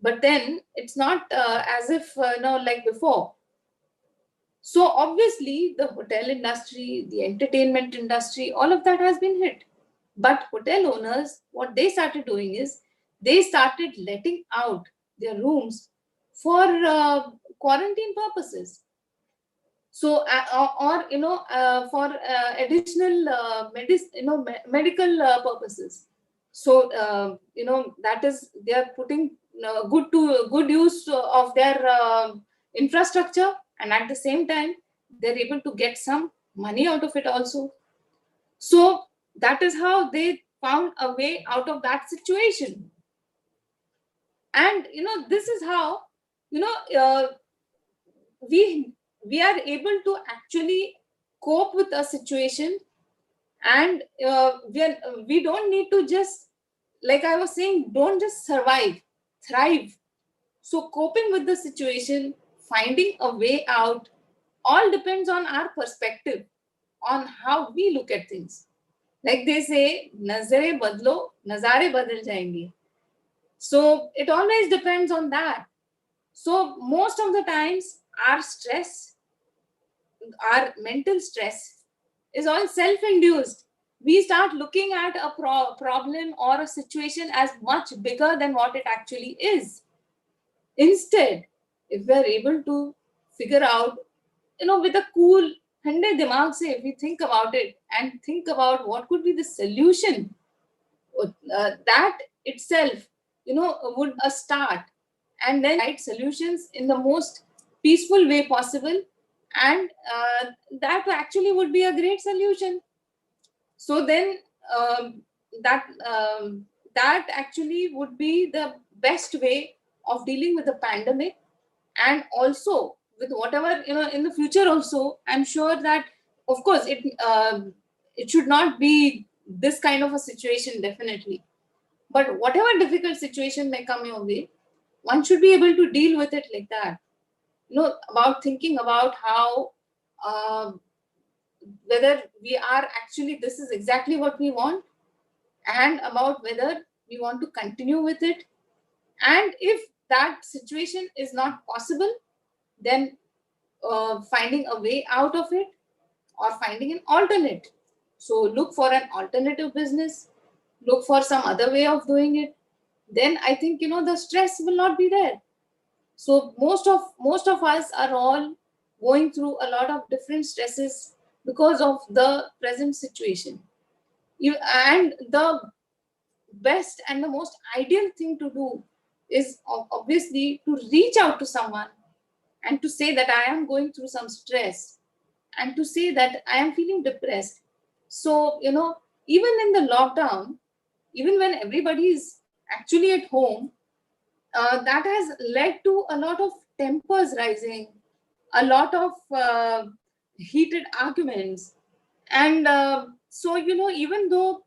Speaker 2: but then it's not as if like before. So obviously the hotel industry, the entertainment industry, all of that has been hit. But hotel owners, what they started doing is, they started letting out their rooms for quarantine purposes. So or for additional medical purposes. So that is, they are putting good use of their infrastructure, and at the same time they're able to get some money out of it also. So that is how they found a way out of that situation. And this is how you know uh, we we are able to actually cope with a situation. And we don't need to just, like I was saying, don't just survive, thrive. So coping with the situation, finding a way out, all depends on our perspective, on how we look at things. Like they say, nazare badlo, nazare badal jayenge. So it always depends on that. So most of the times, our stress, our mental stress, is all self-induced. We start looking at a problem or a situation as much bigger than what it actually is. Instead, if we're able to figure out, with a cool, thande dimag se, if we think about it and think about what could be the solution, that itself, would a start, and then write solutions in the most peaceful way possible, and that actually would be a great solution. So then that that actually would be the best way of dealing with the pandemic, and also with whatever, in the future also. I'm sure that, of course, it should not be this kind of a situation, definitely, but whatever difficult situation may come your way, one should be able to deal with it like that. About thinking about how, uh, whether we are actually, this is exactly what we want, and about whether we want to continue with it. And if that situation is not possible, then finding a way out of it, or finding an alternate. So look for an alternative business, look for some other way of doing it. Then I think, the stress will not be there. So most of us are all going through a lot of different stresses because of the present situation. And the best and the most ideal thing to do is obviously to reach out to someone and to say that I am going through some stress, and to say that I am feeling depressed. So, even in the lockdown, even when everybody is actually at home, that has led to a lot of tempers rising, a lot of heated arguments. And so, even though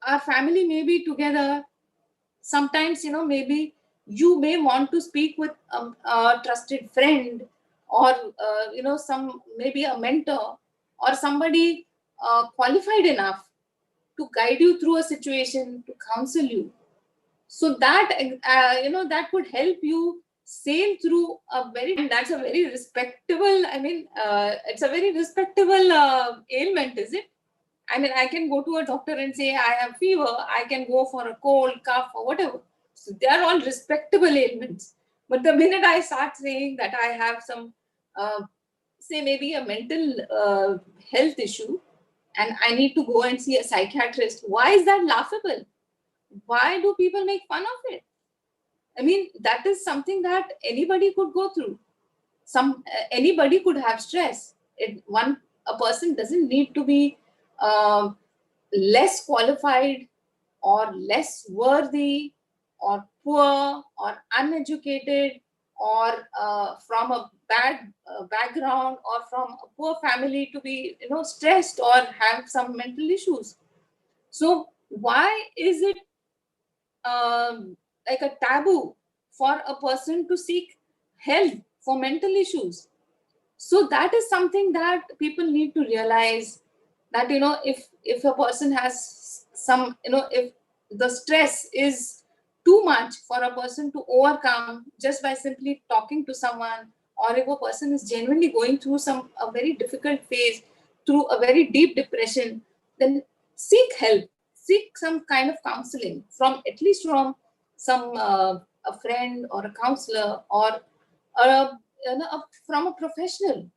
Speaker 2: our family may be together, sometimes, maybe you may want to speak with a trusted friend, or some, maybe a mentor, or somebody qualified enough to guide you through a situation, to counsel you. So that, that could help you sail through a very, and that's a very respectable, it's a very respectable ailment, is it? I mean, I can go to a doctor and say I have fever. I can go for a cold, cough, or whatever. So they are all respectable ailments. But the minute I start saying that I have some, say, maybe a mental health issue, and I need to go and see a psychiatrist, why is that laughable? Why do people make fun of it? I mean, that is something that anybody could go through. Anybody could have stress. A person doesn't need to be um, less qualified, or less worthy, or poor, or uneducated, or from a bad background, or from a poor family, to be, stressed or have some mental issues. So why is it like a taboo for a person to seek help for mental issues? So that is something that people need to realize, that, if a person has some, if the stress is too much for a person to overcome just by simply talking to someone, or if a person is genuinely going through a very difficult phase, through a very deep depression, then seek help, seek some kind of counseling, from at least from some a friend, or a counselor, or from a professional.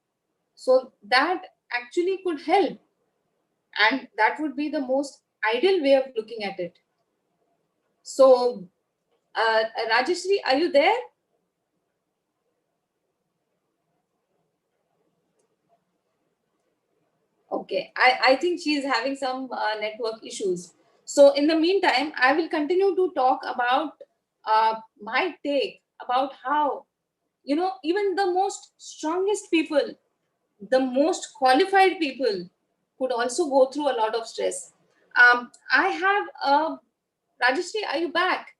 Speaker 2: So that actually could help, and that would be the most ideal way of looking at it. So, Rajashree, are you there? Okay, I think she is having some network issues. So in the meantime, I will continue to talk about my take about how, even the most strongest people, the most qualified people, could also go through a lot of stress. I have Rajashree, are you back?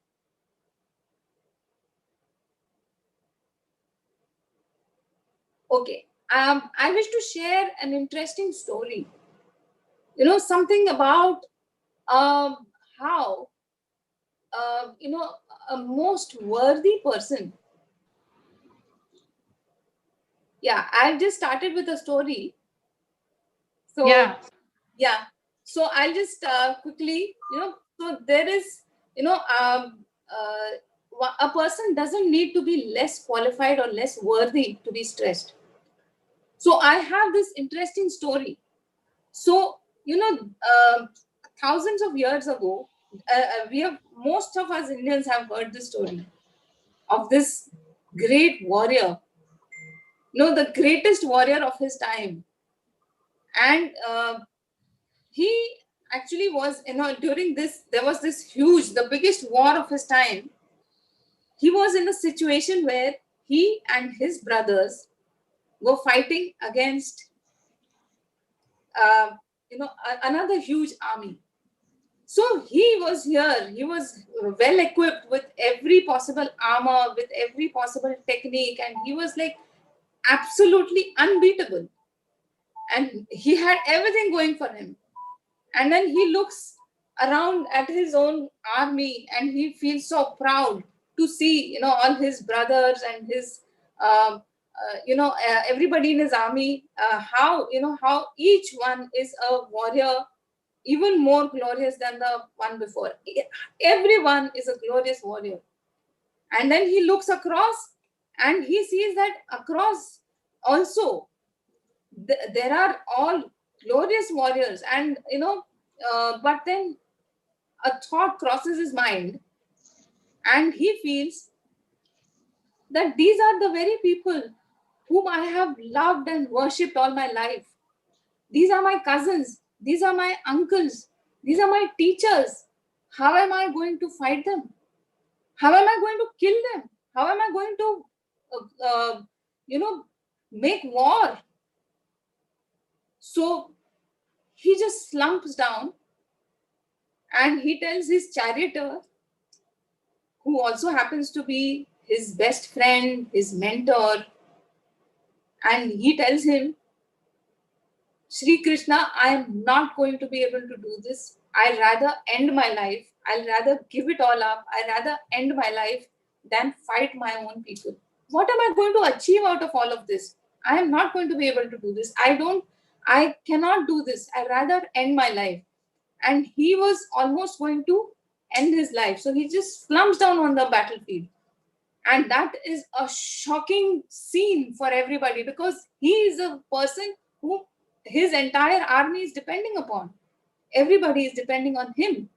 Speaker 2: Okay. I wish to share an interesting story. Something about how, a most worthy person. Yeah, I just started with a story. So
Speaker 1: Yeah.
Speaker 2: Yeah. So I'll just quickly, so there is, a person doesn't need to be less qualified or less worthy to be stressed. So I have this interesting story. So, thousands of years ago, most of us Indians have heard the story of this great warrior, the greatest warrior of his time. And he actually was, during this, there was this huge, the biggest war of his time. He was in a situation where he and his brothers were fighting against, another huge army. So he was here, he was well equipped with every possible armor, with every possible technique, and he was like absolutely unbeatable. And he had everything going for him. And then he looks around at his own army and he feels so proud to see, all his brothers and his, everybody in his army, how each one is a warrior, even more glorious than the one before. Everyone is a glorious warrior. And then he looks across and he sees that across also there are all glorious warriors. And but then a thought crosses his mind and he feels that these are the very people whom I have loved and worshipped all my life. These are my cousins, these are my uncles, these are my teachers. How am I going to fight them? How am I going to kill them? How am I going to uh, uh, you know make war? So he just slumps down and he tells his charioteer, who also happens to be his best friend, his mentor, and he tells him, Sri Krishna, I am not going to be able to do this. I'll rather end my life. I'll rather give it all up. I'll rather end my life than fight my own people. What am I going to achieve out of all of this? I am not going to be able to do this. I cannot do this. I'd rather end my life. And he was almost going to end his life. So he just slumps down on the battlefield. And that is a shocking scene for everybody because he is a person who his entire army is depending upon. Everybody is depending on him.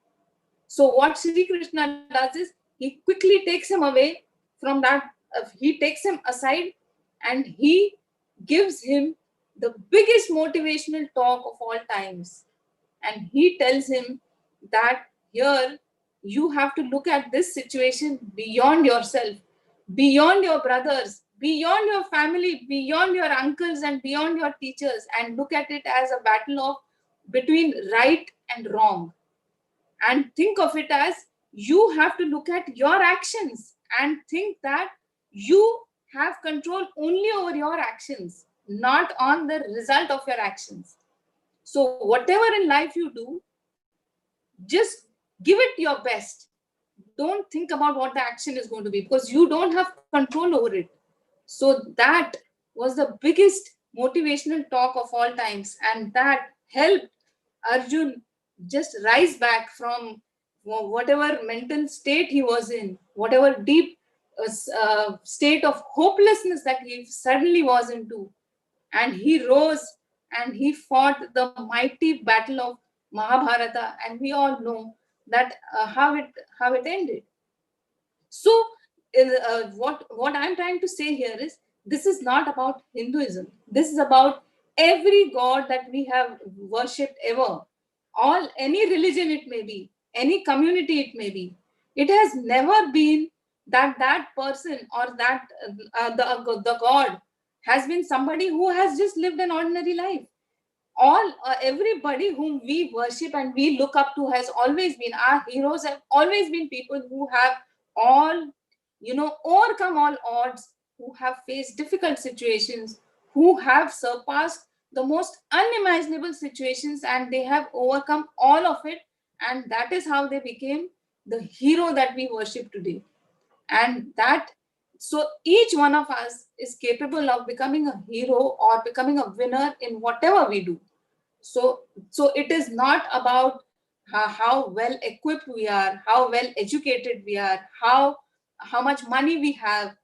Speaker 2: So what Sri Krishna does is he quickly takes him away from that. He takes him aside and he gives him the biggest motivational talk of all times. And he tells him that here you have to look at this situation beyond yourself, beyond your brothers, beyond your family, beyond your uncles and beyond your teachers, and look at it as a battle of between right and wrong. And think of it as you have to look at your actions and think that you have control only over your actions, not on the result of your actions. So whatever in life you do, just give it your best. Don't think about what the action is going to be because you don't have control over it. So that was the biggest motivational talk of all times, and that helped Arjun just rise back from whatever mental state he was in, whatever deep state of hopelessness that he suddenly was into. And he rose and he fought the mighty battle of Mahabharata, and we all know that how it ended. So, what I'm trying to say here is this is not about Hinduism. This is about every god that we have worshipped ever, all any religion it may be, any community it may be. It has never been that that person or that the god has been somebody who has just lived an ordinary life. All everybody whom we worship and we look up to has always been our heroes, have always been people who have all overcome all odds, who have faced difficult situations, who have surpassed the most unimaginable situations, and they have overcome all of it. And that is how they became the hero that we worship today. And that, so each one of us is capable of becoming a hero or becoming a winner in whatever we do. So it is not about how well equipped we are, how well educated we are, how much money we have.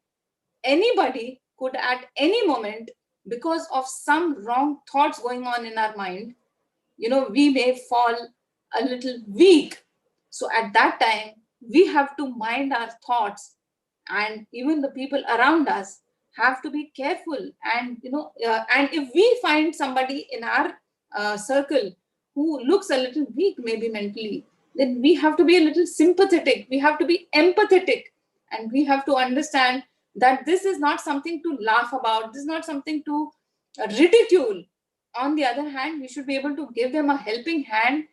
Speaker 2: Anybody could at any moment, because of some wrong thoughts going on in our mind, we may fall a little weak. So at that time, we have to mind our thoughts, and even the people around us have to be careful. And and if we find somebody in our circle who looks a little weak, maybe mentally, then we have to be a little sympathetic, we have to be empathetic, and we have to understand that this is not something to laugh about, this is not something to ridicule. On the other hand, we should be able to give them a helping hand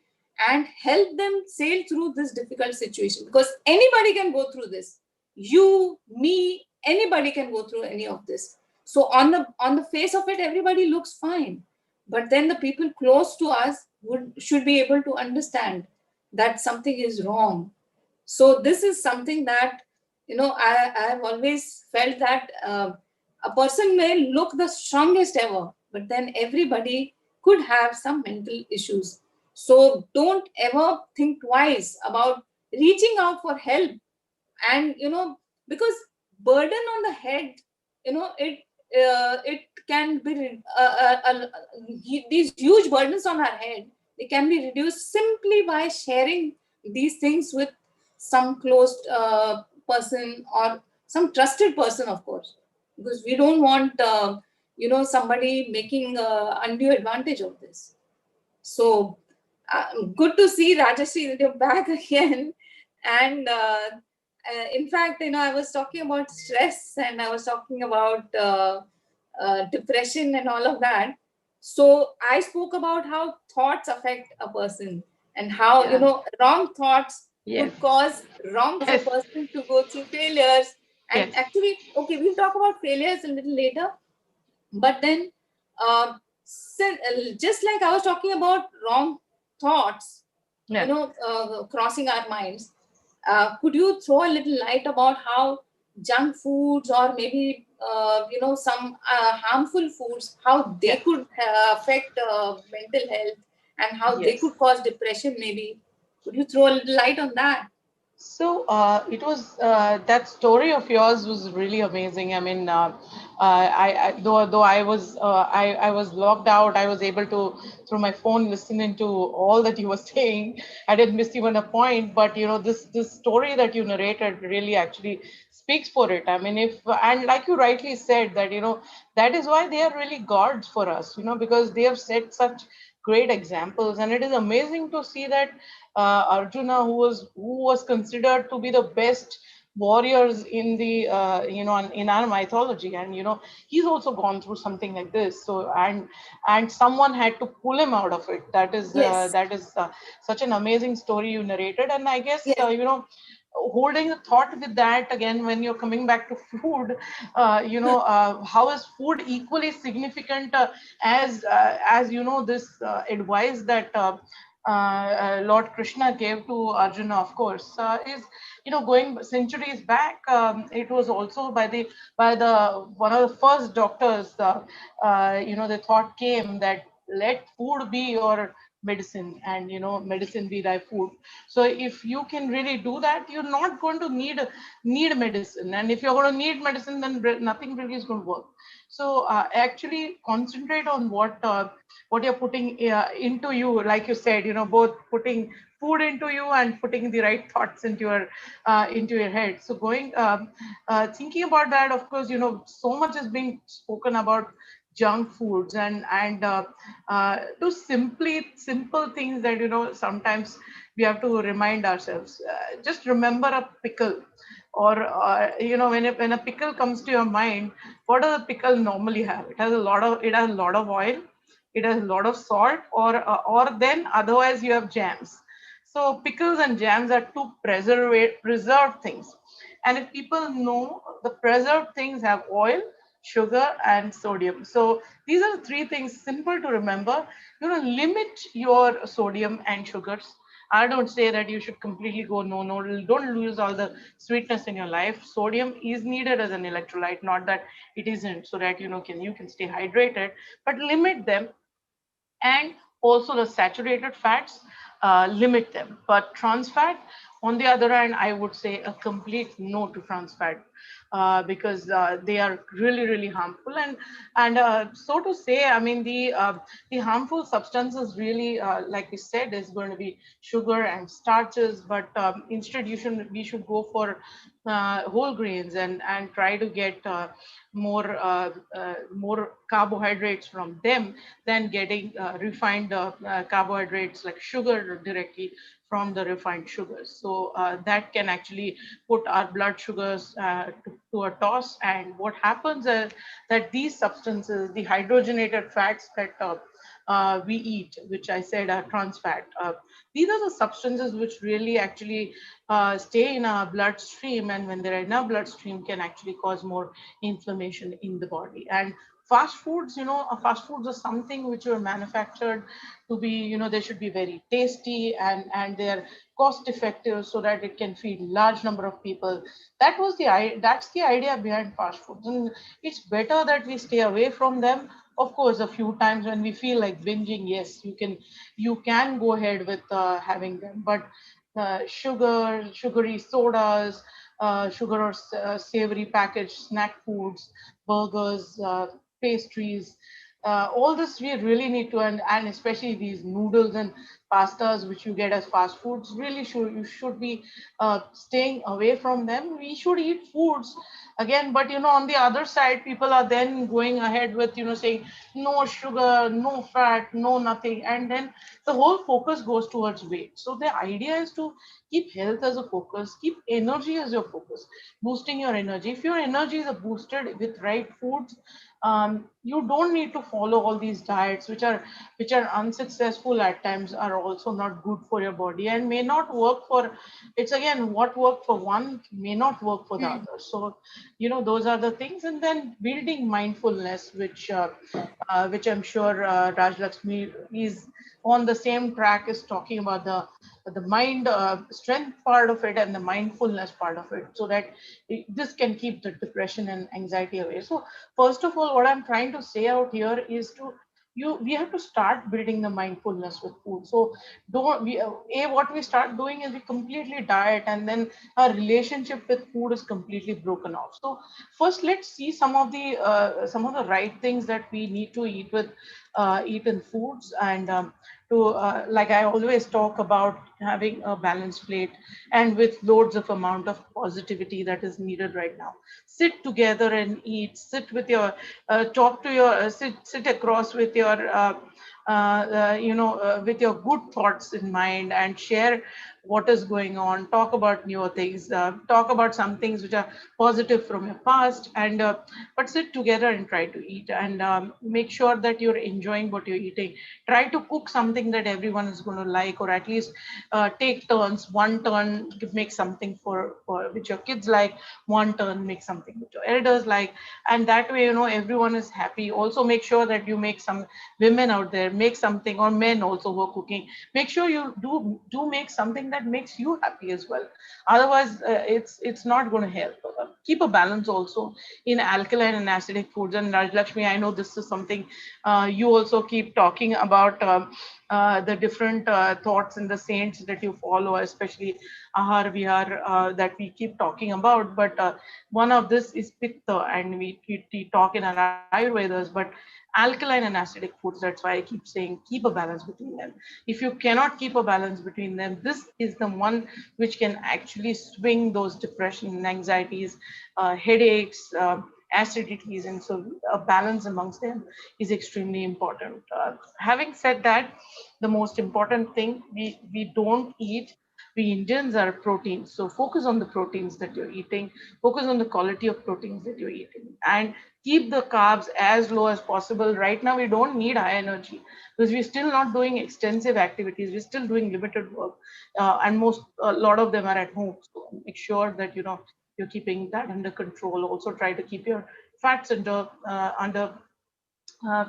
Speaker 2: and help them sail through this difficult situation, because anybody can go through this. You, me, anybody can go through any of this. So on the face of it, everybody looks fine, but then the people close to us should be able to understand that something is wrong. So this is something that I have always felt that a person may look the strongest ever, but then everybody could have some mental issues. So don't ever think twice about reaching out for help. And because burden on the head, it can be these huge burdens on our head, they can be reduced simply by sharing these things with some closed person, or some trusted person, of course, because we don't want somebody making undue advantage of this. So good to see Rajashri that you're back again. And in fact, I was talking about stress, and I was talking about depression and all of that. So I spoke about how thoughts affect a person, and how
Speaker 1: Yeah.
Speaker 2: wrong thoughts
Speaker 1: Yes.
Speaker 2: could cause a
Speaker 1: Yes.
Speaker 2: person to go through failures. And
Speaker 1: Yes.
Speaker 2: actually, okay, we'll talk about failures a little later. But then, just like I was talking about wrong thoughts,
Speaker 1: Yeah.
Speaker 2: crossing our minds, could you throw a little light about how junk foods, or maybe some harmful foods, how they
Speaker 1: Yeah.
Speaker 2: could affect mental health, and how they
Speaker 1: Yes.
Speaker 2: could cause depression? Maybe could you throw a little light on that?
Speaker 1: So it was that story of yours was really amazing. I mean, though I was locked out, I was able to through my phone listening to all that you were saying. I didn't miss even a point. But this story that you narrated really actually speaks for it. I mean, if and like you rightly said that that is why they are really gods for us. Because they have set such great examples, and it is amazing to see that Arjuna, who was considered to be the best warriors in the in our mythology, and he's also gone through something like this. So and someone had to pull him out of it.
Speaker 2: Yes.
Speaker 1: That is such an amazing story you narrated, and I guess
Speaker 2: Yes.
Speaker 1: holding the thought with that again when you're coming back to food, how is food equally significant as this advice that Lord Krishna gave to Arjuna, of course, is going centuries back. It was also by the one of the first doctors. The thought came that let food be your medicine, and medicine be thy food. So if you can really do that, you're not going to need medicine, and if you're going to need medicine, then nothing really is going to work. So actually concentrate on what you're putting into you, like you said, both putting food into you and putting the right thoughts into your head. So going thinking about that, of course, so much is being spoken about junk foods, and to simple things that sometimes we have to remind ourselves. Just remember a pickle, or when a pickle comes to your mind, what does a pickle normally have? It has a lot of oil, it has a lot of salt, or then otherwise you have jams. So pickles and jams are two preserved things, and if people know, the preserved things have oil, sugar, and sodium. So these are the three things, simple to remember. Limit your sodium and sugars. I don't say that you should completely go no, no, don't lose all the sweetness in your life. Sodium is needed as an electrolyte, not that it isn't, so that you can stay hydrated, but limit them. And Also, the saturated fats, limit them. But trans fat, on the other hand, I would say a complete no to trans fat, because they are really, really harmful. And so to say, I mean, the harmful substances really, like we said, is going to be sugar and starches. But instead, we should go for whole grains, and try to get more carbohydrates from them than getting refined carbohydrates like sugar directly from the refined sugars. So that can actually put our blood sugars to a toss. And what happens is that these substances, the hydrogenated fats that we eat, which I said are trans fat, these are the substances which really actually stay in our bloodstream, and when they're in our bloodstream can actually cause more inflammation in the body. And fast foods, fast foods are something which are manufactured to be, they should be very tasty, and they're cost effective so that it can feed large number of people. That's the idea behind fast foods, and it's better that we stay away from them. Of course, a few times when we feel like binging, yes, you can go ahead with having them. But sugary sodas, sugar or savory packaged snack foods, burgers, pastries, all this we really need to, and especially these noodles and pastas which you get as fast foods, really you should be staying away from them. We should eat foods again, but on the other side, people are then going ahead with saying no sugar, no fat, no nothing, and then the whole focus goes towards weight. So the idea is to keep health as a focus, keep energy as your focus, boosting your energy. If your energy is boosted with right foods, you don't need to follow all these diets which are unsuccessful at times, are also not good for your body and may not work for. It's again, what worked for one may not work for the
Speaker 2: Hmm.
Speaker 1: other. So those are the things. And then building mindfulness, which I'm sure Rajlakshmi is on the same track, is talking about the mind strength part of it and the mindfulness part of it, so that this can keep the depression and anxiety away. So first of all, what I'm trying to say out here is to you we have to start building the mindfulness with food. So don't we what we start doing is we completely diet, and then our relationship with food is completely broken off. So first, let's see some of the right things that we need to eat in foods. And to like I always talk about having a balanced plate, and with loads of amount of positivity that is needed right now. Sit together and eat. Sit with your talk to your sit across with your with your good thoughts in mind, and share what is going on. Talk about newer things. Talk about some things which are positive from your past, and but sit together and try to eat, and make sure that you're enjoying what you're eating. Try to cook something that everyone is going to like, or at least take turns. One turn make something for which your kids like, one turn make something which your elders like, and that way everyone is happy. Also make sure that you make some women out there make something, or men also who are cooking, make sure you do make something that makes you happy as well. Otherwise it's not going to help. Keep a balance also in alkaline and acidic foods. And Rajlakshmi, I know this is something you also keep talking about, the different thoughts and the saints that you follow, especially Ahar Vihar, that we keep talking about. But one of this is Pitta, and we talk in our Ayurvedas, but alkaline and acidic foods, that's why I keep saying keep a balance between them. If you cannot keep a balance between them, this is the one which can actually swing those depression and anxieties, headaches, acidities. And so a balance amongst them is extremely important. Having said that, the most important thing, we don't eat, we Indians are proteins. So focus on the proteins that you're eating, focus on the quality of proteins that you're eating, and keep the carbs as low as possible. Right now, we don't need high energy because we're still not doing extensive activities. We're still doing limited work, and a lot of them are at home. So make sure that you're keeping that under control. Also, try to keep your fats under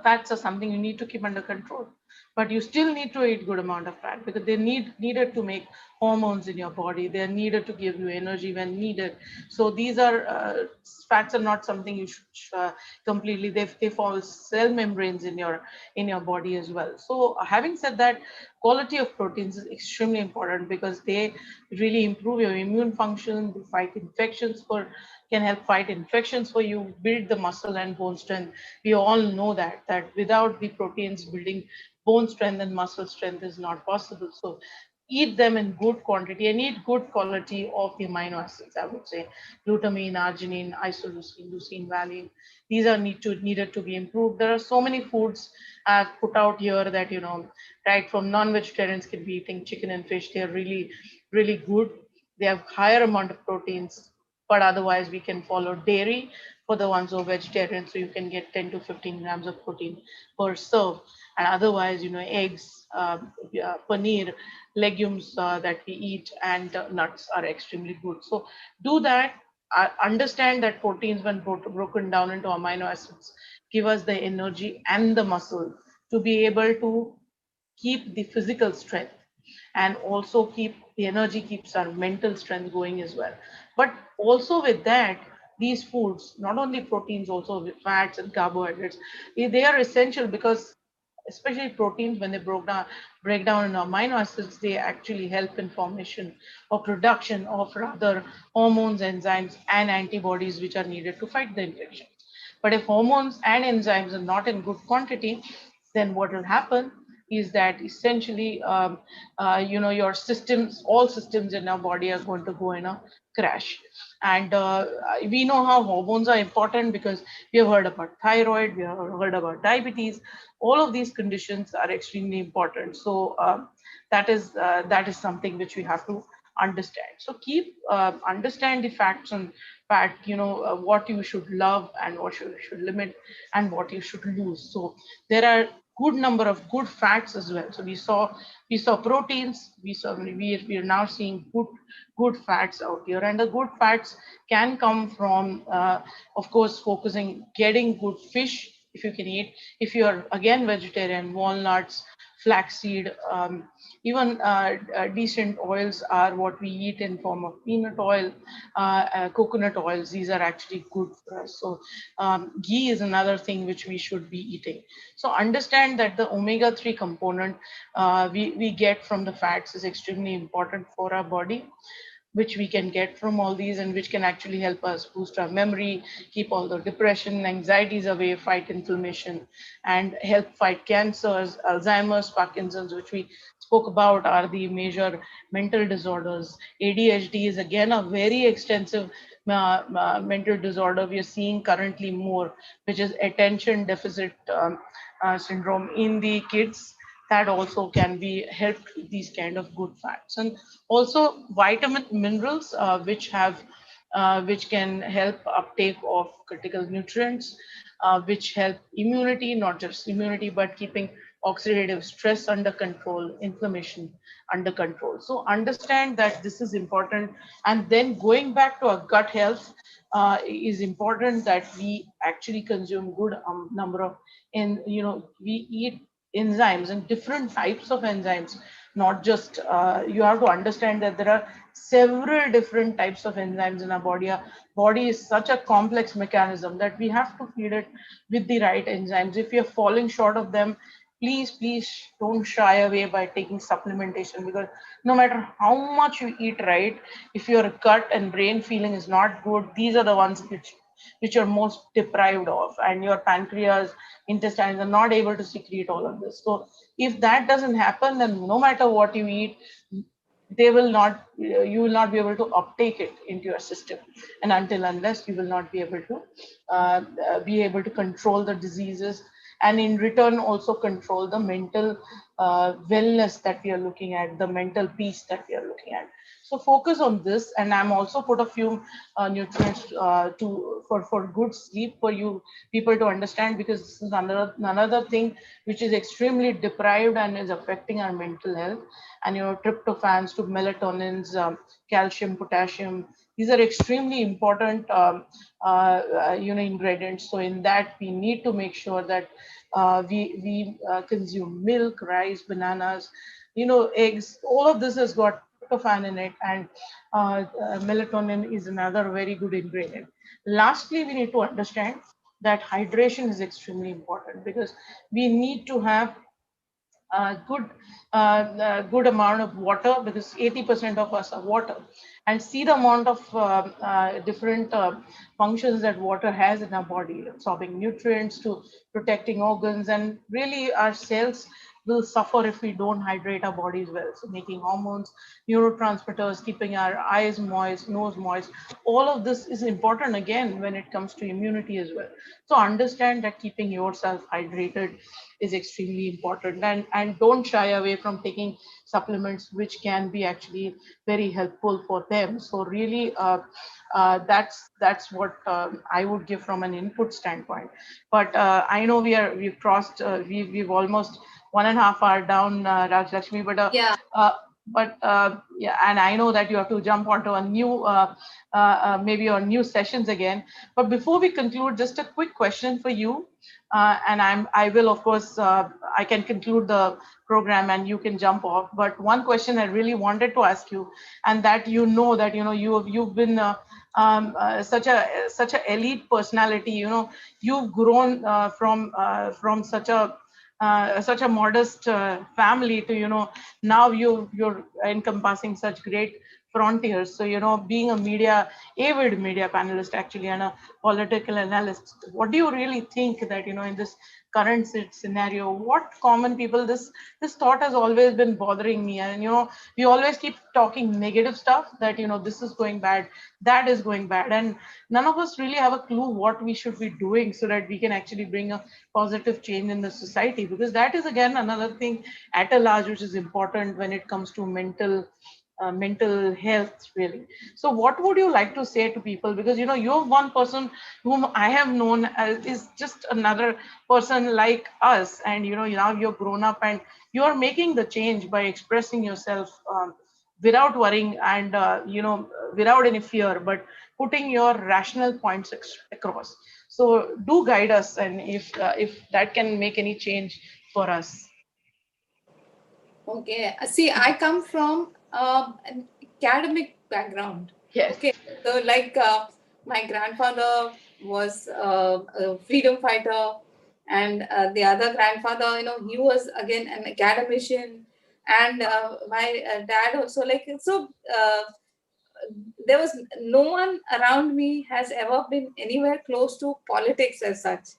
Speaker 1: fats are something you need to keep under control. but you still need to eat good amount of fat because they needed to make hormones in your body. They're needed to give you energy when needed. So these are fats are not something you should completely. They form cell membranes in your body as well. So having said that, quality of proteins is extremely important because they really improve your immune function, they fight infections for can help fight infections for you, build the muscle and bone strength. We all know that without the proteins, building bone strength and muscle strength is not possible. So eat them in good quantity and eat good quality of the amino acids, I would say. Glutamine, arginine, isoleucine, leucine, valine. These are needed to be improved. There are so many foods I've put out here that, right from non-vegetarians can be eating chicken and fish. They're really, really good. They have higher amount of proteins, but otherwise we can follow dairy for the ones who are vegetarian. So you can get 10 to 15 grams of protein per serve. And otherwise, eggs, paneer, legumes that we eat, and nuts are extremely good. So do that. Understand that proteins, when broken down into amino acids, give us the energy and the muscle to be able to keep the physical strength, and also keep the energy, keeps our mental strength going as well. But also with that, these foods, not only proteins, also with fats and carbohydrates, they are essential because especially proteins, when they break down in amino acids, they actually help in formation or production of rather hormones, enzymes, and antibodies which are needed to fight the infection. But if hormones and enzymes are not in good quantity, then what will happen is that essentially, your systems, all systems in our body are going to go in a crash. And we know how hormones are important because we have heard about thyroid, we have heard about diabetes. All of these conditions are extremely important. So that is something which we have to understand. So keep understand the facts and fact, what you should love and what you should limit and what you should lose. So there are good number of good fats as well. So we saw proteins, we are now seeing good fats out here, and the good fats can come from, of course, focusing getting good fish if you can eat. If you are again vegetarian, walnuts, flaxseed, even decent oils are what we eat in form of peanut oil, coconut oils. These are actually good for us. So ghee is another thing which we should be eating. So understand that the omega-3 component we get from the fats is extremely important for our body, which we can get from all these, and which can actually help us boost our memory, keep all the depression, anxieties away, fight inflammation, and help fight cancers, Alzheimer's, Parkinson's, which we spoke about, are the major mental disorders. ADHD is again a very extensive mental disorder we are seeing currently more, which is attention deficit syndrome in the kids. That also can be helped with these kind of good fats. And also vitamin minerals, which can help uptake of critical nutrients, which help immunity, not just immunity, but keeping oxidative stress under control, inflammation under control. So understand that this is important. And then going back to our gut health, is important that we actually consume good number of, and we eat enzymes and different types of enzymes. Not just, you have to understand that there are several different types of enzymes in our body. Our body is such a complex mechanism that we have to feed it with the right enzymes. If you're falling short of them, please don't shy away by taking supplementation, because no matter how much you eat right, if your gut and brain feeling is not good, these are the ones which are most deprived of, and your pancreas, intestines are not able to secrete all of this. So if that doesn't happen, then no matter what you eat, they will not you will not be able to uptake it into your system, and until unless you will not be able to control the diseases, and in return also control the mental wellness that we are looking at, the mental peace that we are looking at. So focus on this. And I'm also put a few nutrients for good sleep for you people to understand, because this is another thing which is extremely deprived and is affecting our mental health. And tryptophans to melatonins, calcium, potassium, These are extremely important, ingredients. So in that, we need to make sure that we consume milk, rice, bananas, eggs. All of this has got tryptophan in it, and melatonin is another very good ingredient. Lastly, we need to understand that hydration is extremely important, because we need to have good good amount of water, because 80% of us are water, and see the amount of different functions that water has in our body, absorbing nutrients to protecting organs, and really our cells will suffer if we don't hydrate our bodies well. So making hormones, neurotransmitters, keeping our eyes moist, nose moist, all of this is important again when it comes to immunity as well. So understand that keeping yourself hydrated is extremely important, and don't shy away from taking supplements which can be actually very helpful for them. So really that's what I would give from an input standpoint. But I know we've crossed, we've almost 1.5 hour down, Rajalakshmi,
Speaker 2: Yeah.
Speaker 1: yeah, and I know that you have to jump onto a new maybe on new sessions again. But before we conclude, just a quick question for you, and I will, of course, I can conclude the program and you can jump off. But one question I really wanted to ask you, and that that you've been such a elite personality. You've grown from such a modest family to now you're encompassing such great frontiers. So being a avid media panelist actually, and a political analyst, what do you really think that in this current scenario, what common people, this thought has always been bothering me, and we always keep talking negative stuff, that this is going bad, that is going bad, and none of us really have a clue what we should be doing so that we can actually bring a positive change in the society, because that is again another thing at a large which is important when it comes to mental health, really. So what would you like to say to people, because you're one person whom I have known as, is just another person like us, and now you're grown up and you're making the change by expressing yourself, without worrying, and without any fear, but putting your rational points across. So do guide us, and if that can make any change for us.
Speaker 2: Okay. See, I come from an academic background.
Speaker 1: Yes.
Speaker 2: Okay. So, like, my grandfather was a freedom fighter, and the other grandfather, he was again an academician, and my dad also, like, so. There was no one around me has ever been anywhere close to politics as such.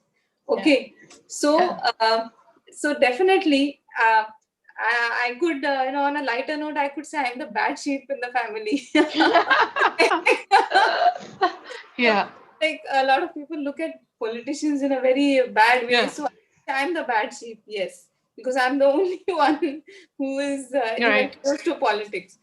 Speaker 1: Yeah.
Speaker 2: Okay, so
Speaker 1: Yeah.
Speaker 2: so definitely, I could, on a lighter note, I could say I'm the bad sheep in the family. So,
Speaker 1: Yeah.
Speaker 2: like, a lot of people look at politicians in a very bad way.
Speaker 1: Yeah.
Speaker 2: So I'm the bad sheep, yes, because I'm the only one who is anywhere
Speaker 1: Right.
Speaker 2: close to politics.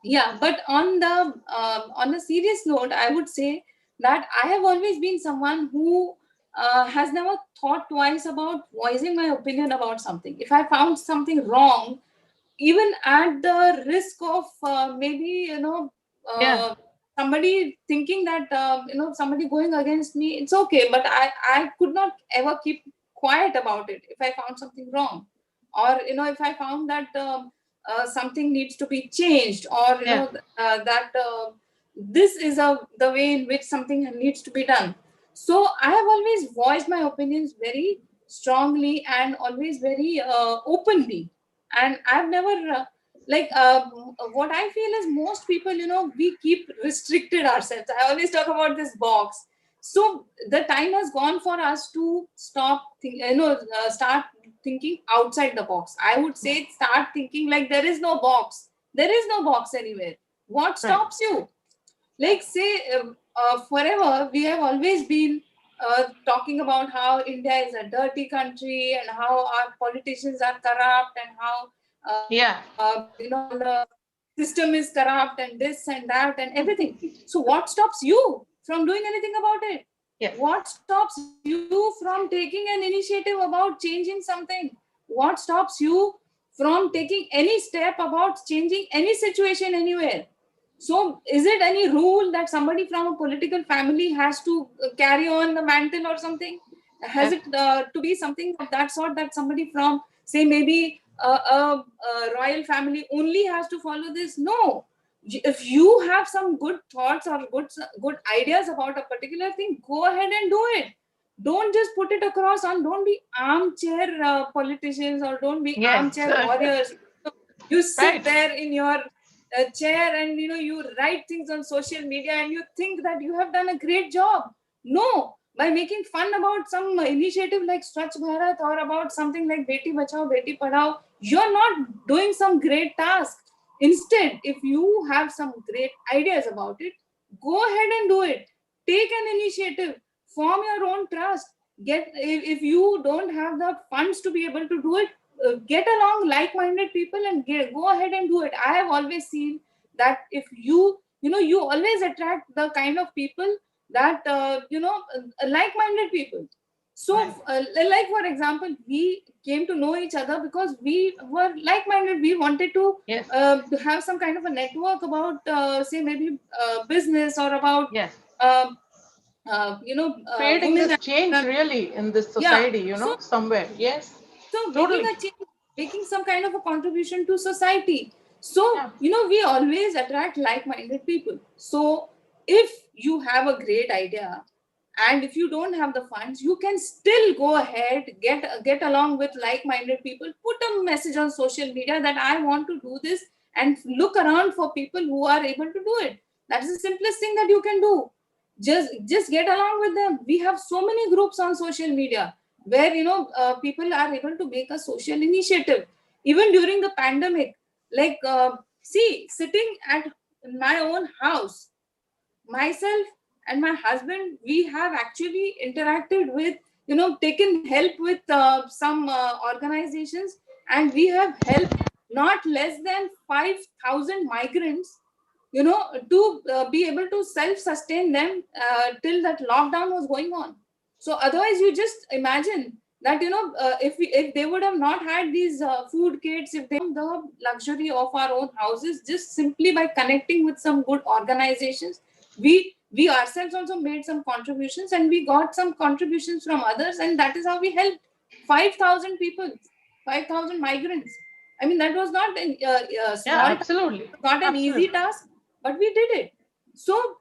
Speaker 2: Yeah, but on a serious note, I would say that I have always been someone who has never thought twice about voicing my opinion about something. If I found something wrong, even at the risk of maybe
Speaker 1: Yeah.
Speaker 2: somebody thinking that somebody going against me, it's okay, but I could not ever keep quiet about it if I found something wrong, or if I found that something needs to be changed, or
Speaker 1: Yeah.
Speaker 2: that this is the way in which something needs to be done. So I have always voiced my opinions very strongly and always very openly, and I've never like what I feel is most people, we keep restricted ourselves. I always talk about this box. So the time has gone for us to start thinking outside the box. I would say start thinking like there is no box. There is no box anywhere. What
Speaker 1: Right.
Speaker 2: stops you? Like, say, forever we have always been talking about how India is a dirty country and how our politicians are corrupt and how
Speaker 1: Yeah.
Speaker 2: all the system is corrupt and this and that and everything. So what stops you from doing anything about it?
Speaker 1: Yes.
Speaker 2: What stops you from taking an initiative about changing something? What stops you from taking any step about changing any situation anywhere? So is it any rule that somebody from a political family has to carry on the mantle or something? Has
Speaker 1: Yes.
Speaker 2: it to be something of that sort, that somebody from, say, maybe a royal family only has to follow this? No. If you have some good thoughts or good ideas about a particular thing, go ahead and do it. Don't just put it across on. Don't be armchair politicians, or don't be
Speaker 1: Yes.
Speaker 2: armchair warriors. You sit
Speaker 1: Right.
Speaker 2: there in your chair and you write things on social media and you think that you have done a great job. No, by making fun about some initiative like Swachh Bharat or about something like Beti Bachao Beti Padhao, you're not doing some great task. Instead, if you have some great ideas about it, go ahead and do it. Take an initiative, form your own trust. Get, if you don't have the funds to be able to do it, get along like-minded people and go ahead and do it. I have always seen that if you always attract the kind of people that like-minded people. So
Speaker 1: Right.
Speaker 2: like for example, we came to know each other because we were like-minded. We wanted
Speaker 1: Yes.
Speaker 2: to have some kind of a network about say maybe business, or about
Speaker 1: Yes.
Speaker 2: um,
Speaker 1: Creating
Speaker 2: women.
Speaker 1: this change really in this
Speaker 2: Yeah.
Speaker 1: society,
Speaker 2: So
Speaker 1: somewhere. Yes.
Speaker 2: making
Speaker 1: Totally.
Speaker 2: a change, making some kind of a contribution to society. So,
Speaker 1: Yeah.
Speaker 2: we always attract like-minded people. So, if you have a great idea and if you don't have the funds, you can still go ahead, get along with like-minded people, put a message on social media that I want to do this, and look around for people who are able to do it. That's the simplest thing that you can do. Just get along with them. We have so many groups on social media where people are able to make a social initiative even during the pandemic. Like see, sitting at my own house, myself and my husband, we have actually interacted with, taken help with some organizations, and we have helped not less than 5,000 migrants, to be able to self-sustain them till that lockdown was going on. So otherwise, you just imagine that, if they would have not had these food kits, if they the luxury of our own houses, just simply by connecting with some good organizations, we ourselves also made some contributions, and we got some contributions from others, and that is how we helped 5,000 people, 5,000 migrants. I mean, that was not a
Speaker 1: Yeah,
Speaker 2: small task,
Speaker 1: absolutely.
Speaker 2: not an easy
Speaker 1: Absolutely.
Speaker 2: task, but we did it. So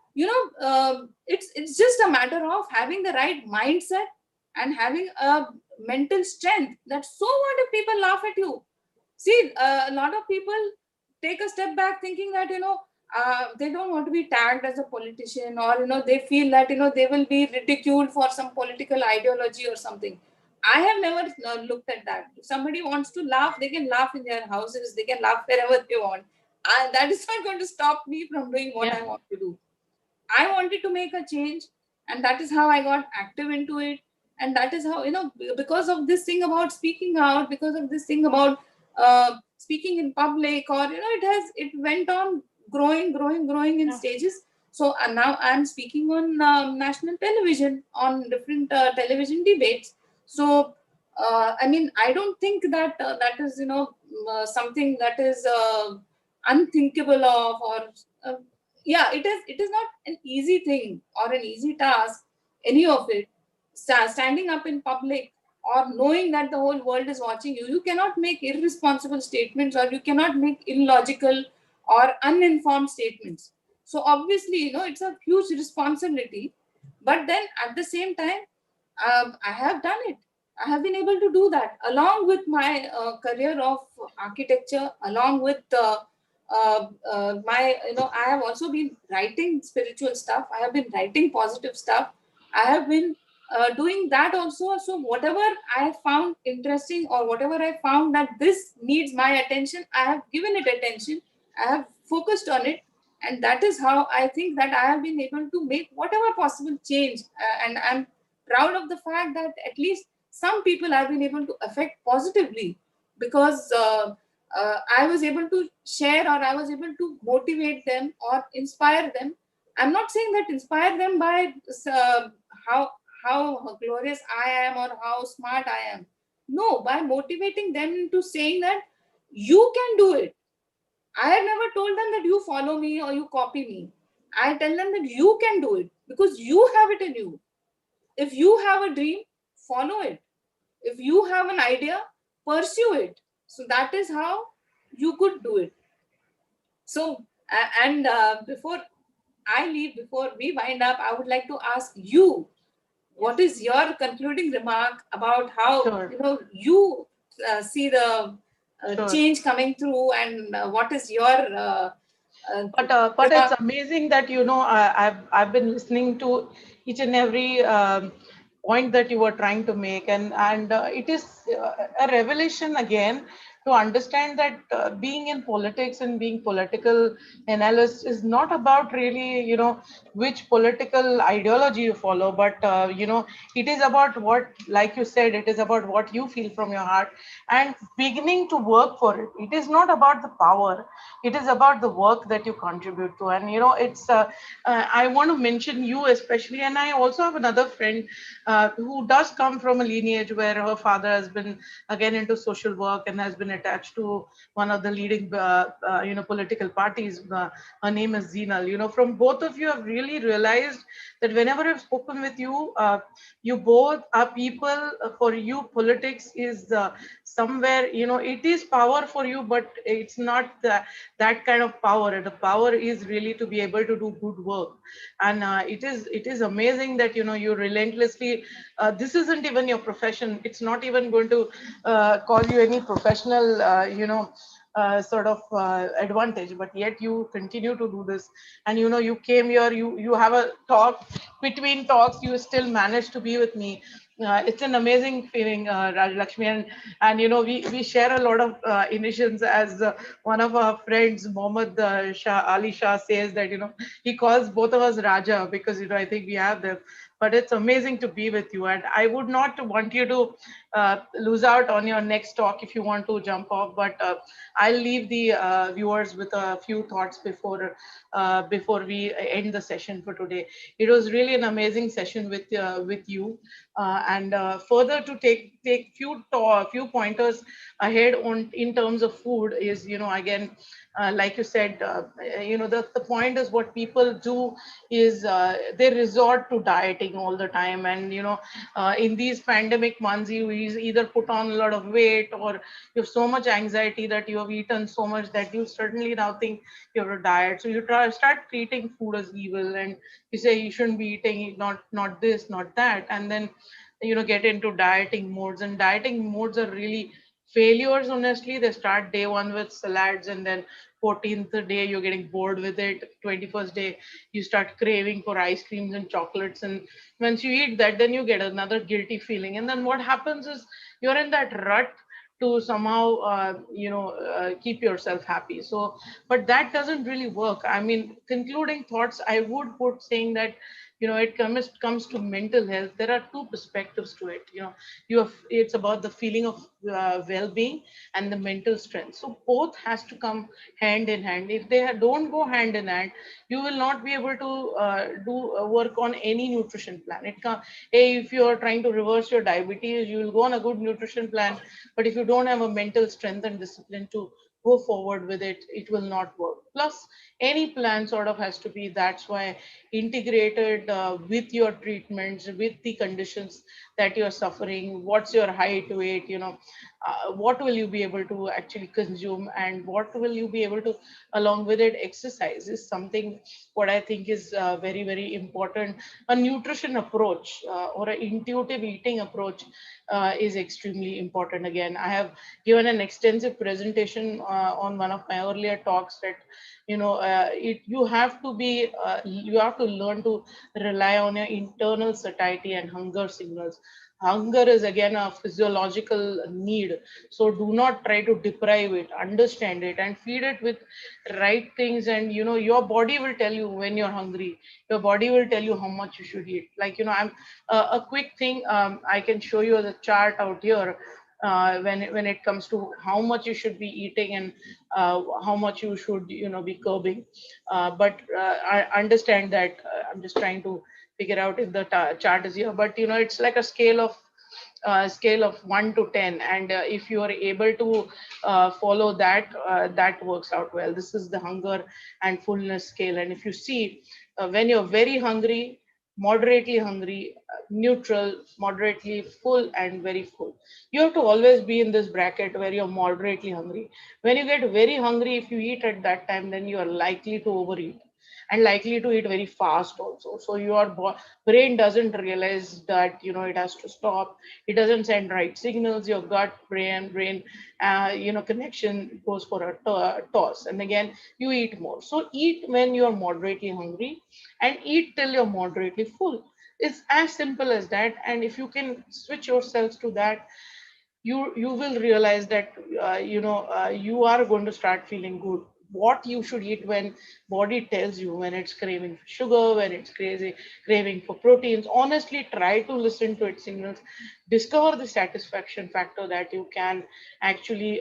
Speaker 2: it's just a matter of having the right mindset and having a mental strength. That, so what if people laugh at you? See, a lot of people take a step back thinking that, they don't want to be tagged as a politician, or they feel that, they will be ridiculed for some political ideology or something. I have never looked at that. If somebody wants to laugh, they can laugh in their houses, they can laugh wherever they want. That is not going to stop me from doing what
Speaker 1: Yeah.
Speaker 2: I want to do. I wanted to make a change, and that is how I got active into it. And that is how, because of this thing about speaking out, because of this thing about speaking in public, or it went on growing in
Speaker 1: Yeah.
Speaker 2: stages. So now I'm speaking on national television, on different television debates. So I mean, I don't think that that is something that is unthinkable of, or uh, yeah, it is not an easy thing or an easy task, any of it. Standing up in public, or knowing that the whole world is watching you, you cannot make irresponsible statements, or you cannot make illogical or uninformed statements. So obviously, it's a huge responsibility. But then at the same time, I have done it. I have been able to do that along with my career of architecture, along with my, I have also been writing spiritual stuff. I have been writing positive stuff. I have been doing that also. So whatever I have found interesting, or whatever I found that this needs my attention, I have given it attention. I have focused on it, and that is how I think that I have been able to make whatever possible change. And I'm proud of the fact that at least some people I've been able to affect positively, because I was able to share, or I was able to motivate them or inspire them. I'm not saying that inspire them by how glorious I am or how smart I am. No, by motivating them into saying that you can do it. I have never told them that you follow me or you copy me. I tell them that you can do it because you have it in you. If you have a dream, follow it. If you have an idea, pursue it. So that is how you could do it. So, and before I leave, before we wind up, I would like to ask you,
Speaker 1: Yes,
Speaker 2: what is your concluding remark about how
Speaker 1: sure,
Speaker 2: you see the
Speaker 1: sure.
Speaker 2: change coming through, and what is your uh,
Speaker 1: But it's
Speaker 2: remark?
Speaker 1: amazing that I've been listening to each and every point that you were trying to make, and it is a revelation again to understand that being in politics and being political analyst is not about really which political ideology you follow, but it is about what, like you said, it is about what you feel from your heart and beginning to work for it. It is not about the power, it is about the work that you contribute to. And it's I want to mention you especially, and I also have another friend who does come from a lineage where her father has been again into social work and has been attached to one of the leading political parties. Her name is Zinal. From both of you, I've really realized that whenever I've spoken with you, you both are people, for you politics is somewhere, it is power for you, but it's not that kind of power. The power is really to be able to do good work. And it is amazing that you relentlessly, this isn't even your profession, it's not even going to cause you any professional sort of advantage, but yet you continue to do this. And you came here, you have a talk, between talks you still managed to be with me. It's an amazing feeling, Rajalakshmi. And we share a lot of initials, as one of our friends, Mohammed Ali Shah, says that he calls both of us Raja, because I think we have them. But it's amazing to be with you, and I would not want you to lose out on your next talk if you want to jump off. But I'll leave the viewers with a few thoughts before we end the session for today. It was really an amazing session with you, and further to take few pointers ahead on in terms of food is, again, like you said, the point is, what people do is they resort to dieting all the time. And in these pandemic months, you either put on a lot of weight, or you have so much anxiety that you have eaten so much that you certainly now think you have a diet. So you start treating food as evil, and you say you shouldn't be eating, not this, not that. And then get into dieting modes, and dieting modes are really failures. Honestly, they start day one with salads, and then 14th day you're getting bored with it, 21st day you start craving for ice creams and chocolates, and once you eat that, then you get another guilty feeling. And then what happens is, you're in that rut to somehow keep yourself happy. So but that doesn't really work. I mean, concluding thoughts, I would put saying that it comes to mental health, there are two perspectives to it. It's about the feeling of well-being and the mental strength. So both has to come hand in hand. If they don't go hand in hand, you will not be able to do work on any nutrition plan. If you are trying to reverse your diabetes, you will go on a good nutrition plan, but if you don't have a mental strength and discipline to go forward with it, it will not work. Plus, any plan sort of has to be, that's why, integrated with your treatments, with the conditions that you're suffering. What's your height, weight, what will you be able to actually consume, and what will you be able to, along with it, exercise is something what I think is very, very important. A nutrition approach, or an intuitive eating approach is extremely important. Again, I have given an extensive presentation on one of my earlier talks that you have to be you have to learn to rely on your internal satiety and hunger signals. Hunger is again a physiological need, so do not try to deprive it. Understand it and feed it with right things, and your body will tell you when you're hungry. Your body will tell you how much you should eat. Like, I'm a quick thing, I can show you the chart out here. When it comes to how much you should be eating, and how much you should be curbing. But I understand that I'm just trying to figure out if the chart is here. But it's like a scale of scale of 1 to 10, and if you are able to follow that, that works out well. This is the hunger and fullness scale. And if you see, when you're very hungry, moderately hungry, neutral, moderately full, and very full, you have to always be in this bracket where you're moderately hungry. When you get very hungry, if you eat at that time, then you are likely to overeat and likely to eat very fast also. So your brain doesn't realize that, it has to stop. It doesn't send right signals. Your gut brain connection goes for a toss, and again you eat more. So eat when you're moderately hungry and eat till you're moderately full. It's as simple as that. And if you can switch yourselves to that, you will realize that you are going to start feeling good. What you should eat when body tells you, when it's craving for sugar, when it's crazy craving for proteins, honestly try to listen to its signals. Discover the satisfaction factor that you can actually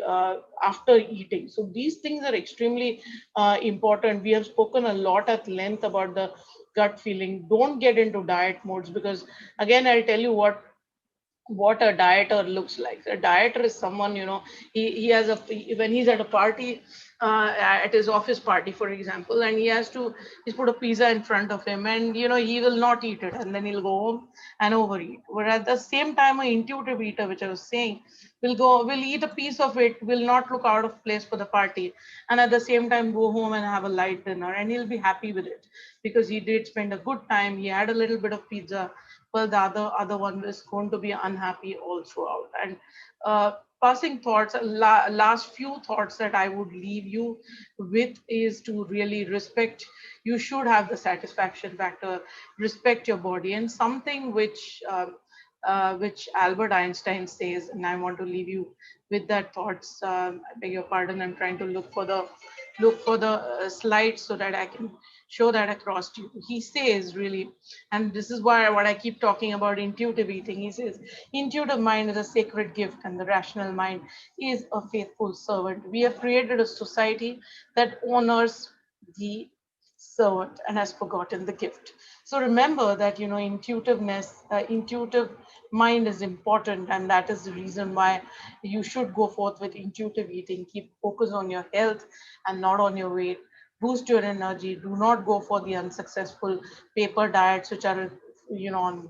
Speaker 1: after eating. So these things are extremely important. We have spoken a lot at length about the gut feeling. Don't get into diet modes, because again, I'll tell you what a dieter looks like. A dieter is someone, he has a, when he's at a party, at his office party, for example, and he's put a pizza in front of him, and he will not eat it, and then he'll go home and overeat. Whereas at the same time, an intuitive eater, which I was saying, will eat a piece of it, will not look out of place for the party, and at the same time go home and have a light dinner, and he'll be happy with it because he did spend a good time. He had a little bit of pizza. Well, the other one is going to be unhappy all throughout. And passing thoughts, last few thoughts that I would leave you with is to really respect. You should have the satisfaction factor, respect your body, and something which Albert Einstein says, and I want to leave you with that thoughts. I beg your pardon. I'm trying to look for the slides so that I can show that across to you. He says, really, and this is why what I keep talking about intuitive eating. He says, intuitive mind is a sacred gift, and the rational mind is a faithful servant. We have created a society that honors the servant and has forgotten the gift. So remember that, intuitive mind is important, and that is the reason why you should go forth with intuitive eating. Keep focus on your health and not on your weight. Boost your energy. Do not go for the unsuccessful paper diets, which are, on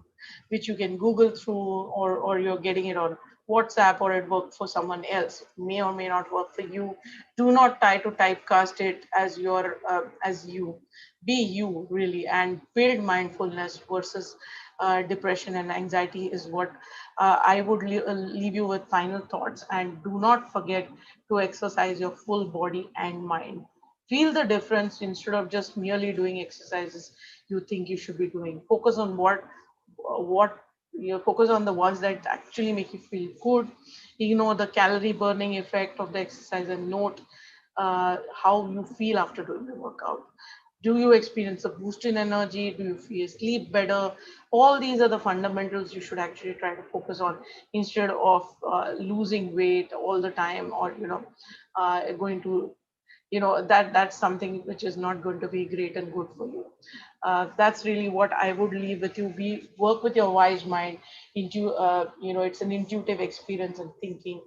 Speaker 1: which you can Google through, or you're getting it on WhatsApp, or it worked for someone else. It may or may not work for you. Do not try to typecast it as your as you. Be you, really, and build mindfulness versus depression and anxiety is what I would leave you with final thoughts. And do not forget to exercise your full body and mind. Feel the difference instead of just merely doing exercises you think you should be doing. Focus on what focus on the ones that actually make you feel good. Ignore the calorie burning effect of the exercise, and note how you feel after doing the workout. Do you experience a boost in energy? Do you feel sleep better? All these are the fundamentals you should actually try to focus on, instead of losing weight all the time, or going to, that's something which is not going to be great and good for you. That's really what I would leave with you. Be Work with your wise mind. It's an intuitive experience and thinking,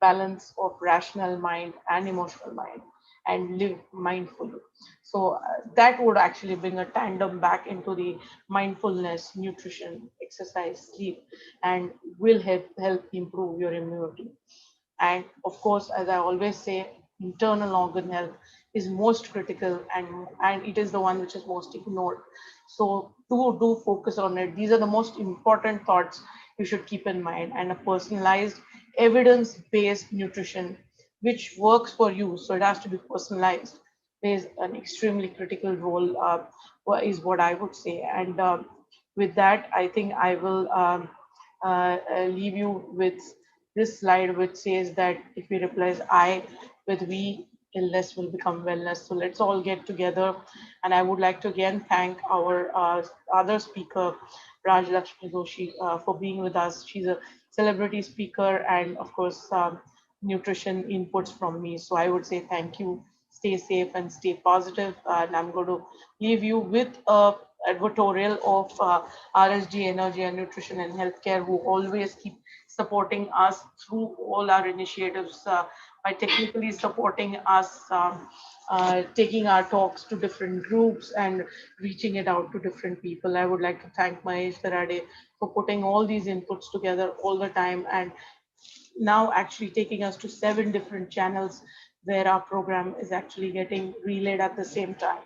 Speaker 1: balance of rational mind and emotional mind, and live mindfully. So that would actually bring a tandem back into the mindfulness, nutrition, exercise, sleep, and will help improve your immunity. And of course, as I always say, internal organ health is most critical, and it is the one which is most ignored. So do focus on it. These are the most important thoughts you should keep in mind. And a personalized, evidence-based nutrition which works for you, so it has to be personalized, plays an extremely critical role, is what I would say. And with that, I think I will leave you with this slide, which says that if we replace I with we, illness will become wellness. So let's all get together. And I would like to again thank our other speaker, Rajalakshmi Joshi, for being with us. She's a celebrity speaker, and of course, nutrition inputs from me. So I would say thank you. Stay safe and stay positive. And I'm going to leave you with advertorial of RSG Energy and Nutrition and Healthcare, who always keep supporting us through all our initiatives by technically supporting us, taking our talks to different groups and reaching it out to different people. I would like to thank Mahesh Darade for putting all these inputs together all the time, and now actually taking us to 7 different channels where our program is actually getting relayed at the same time.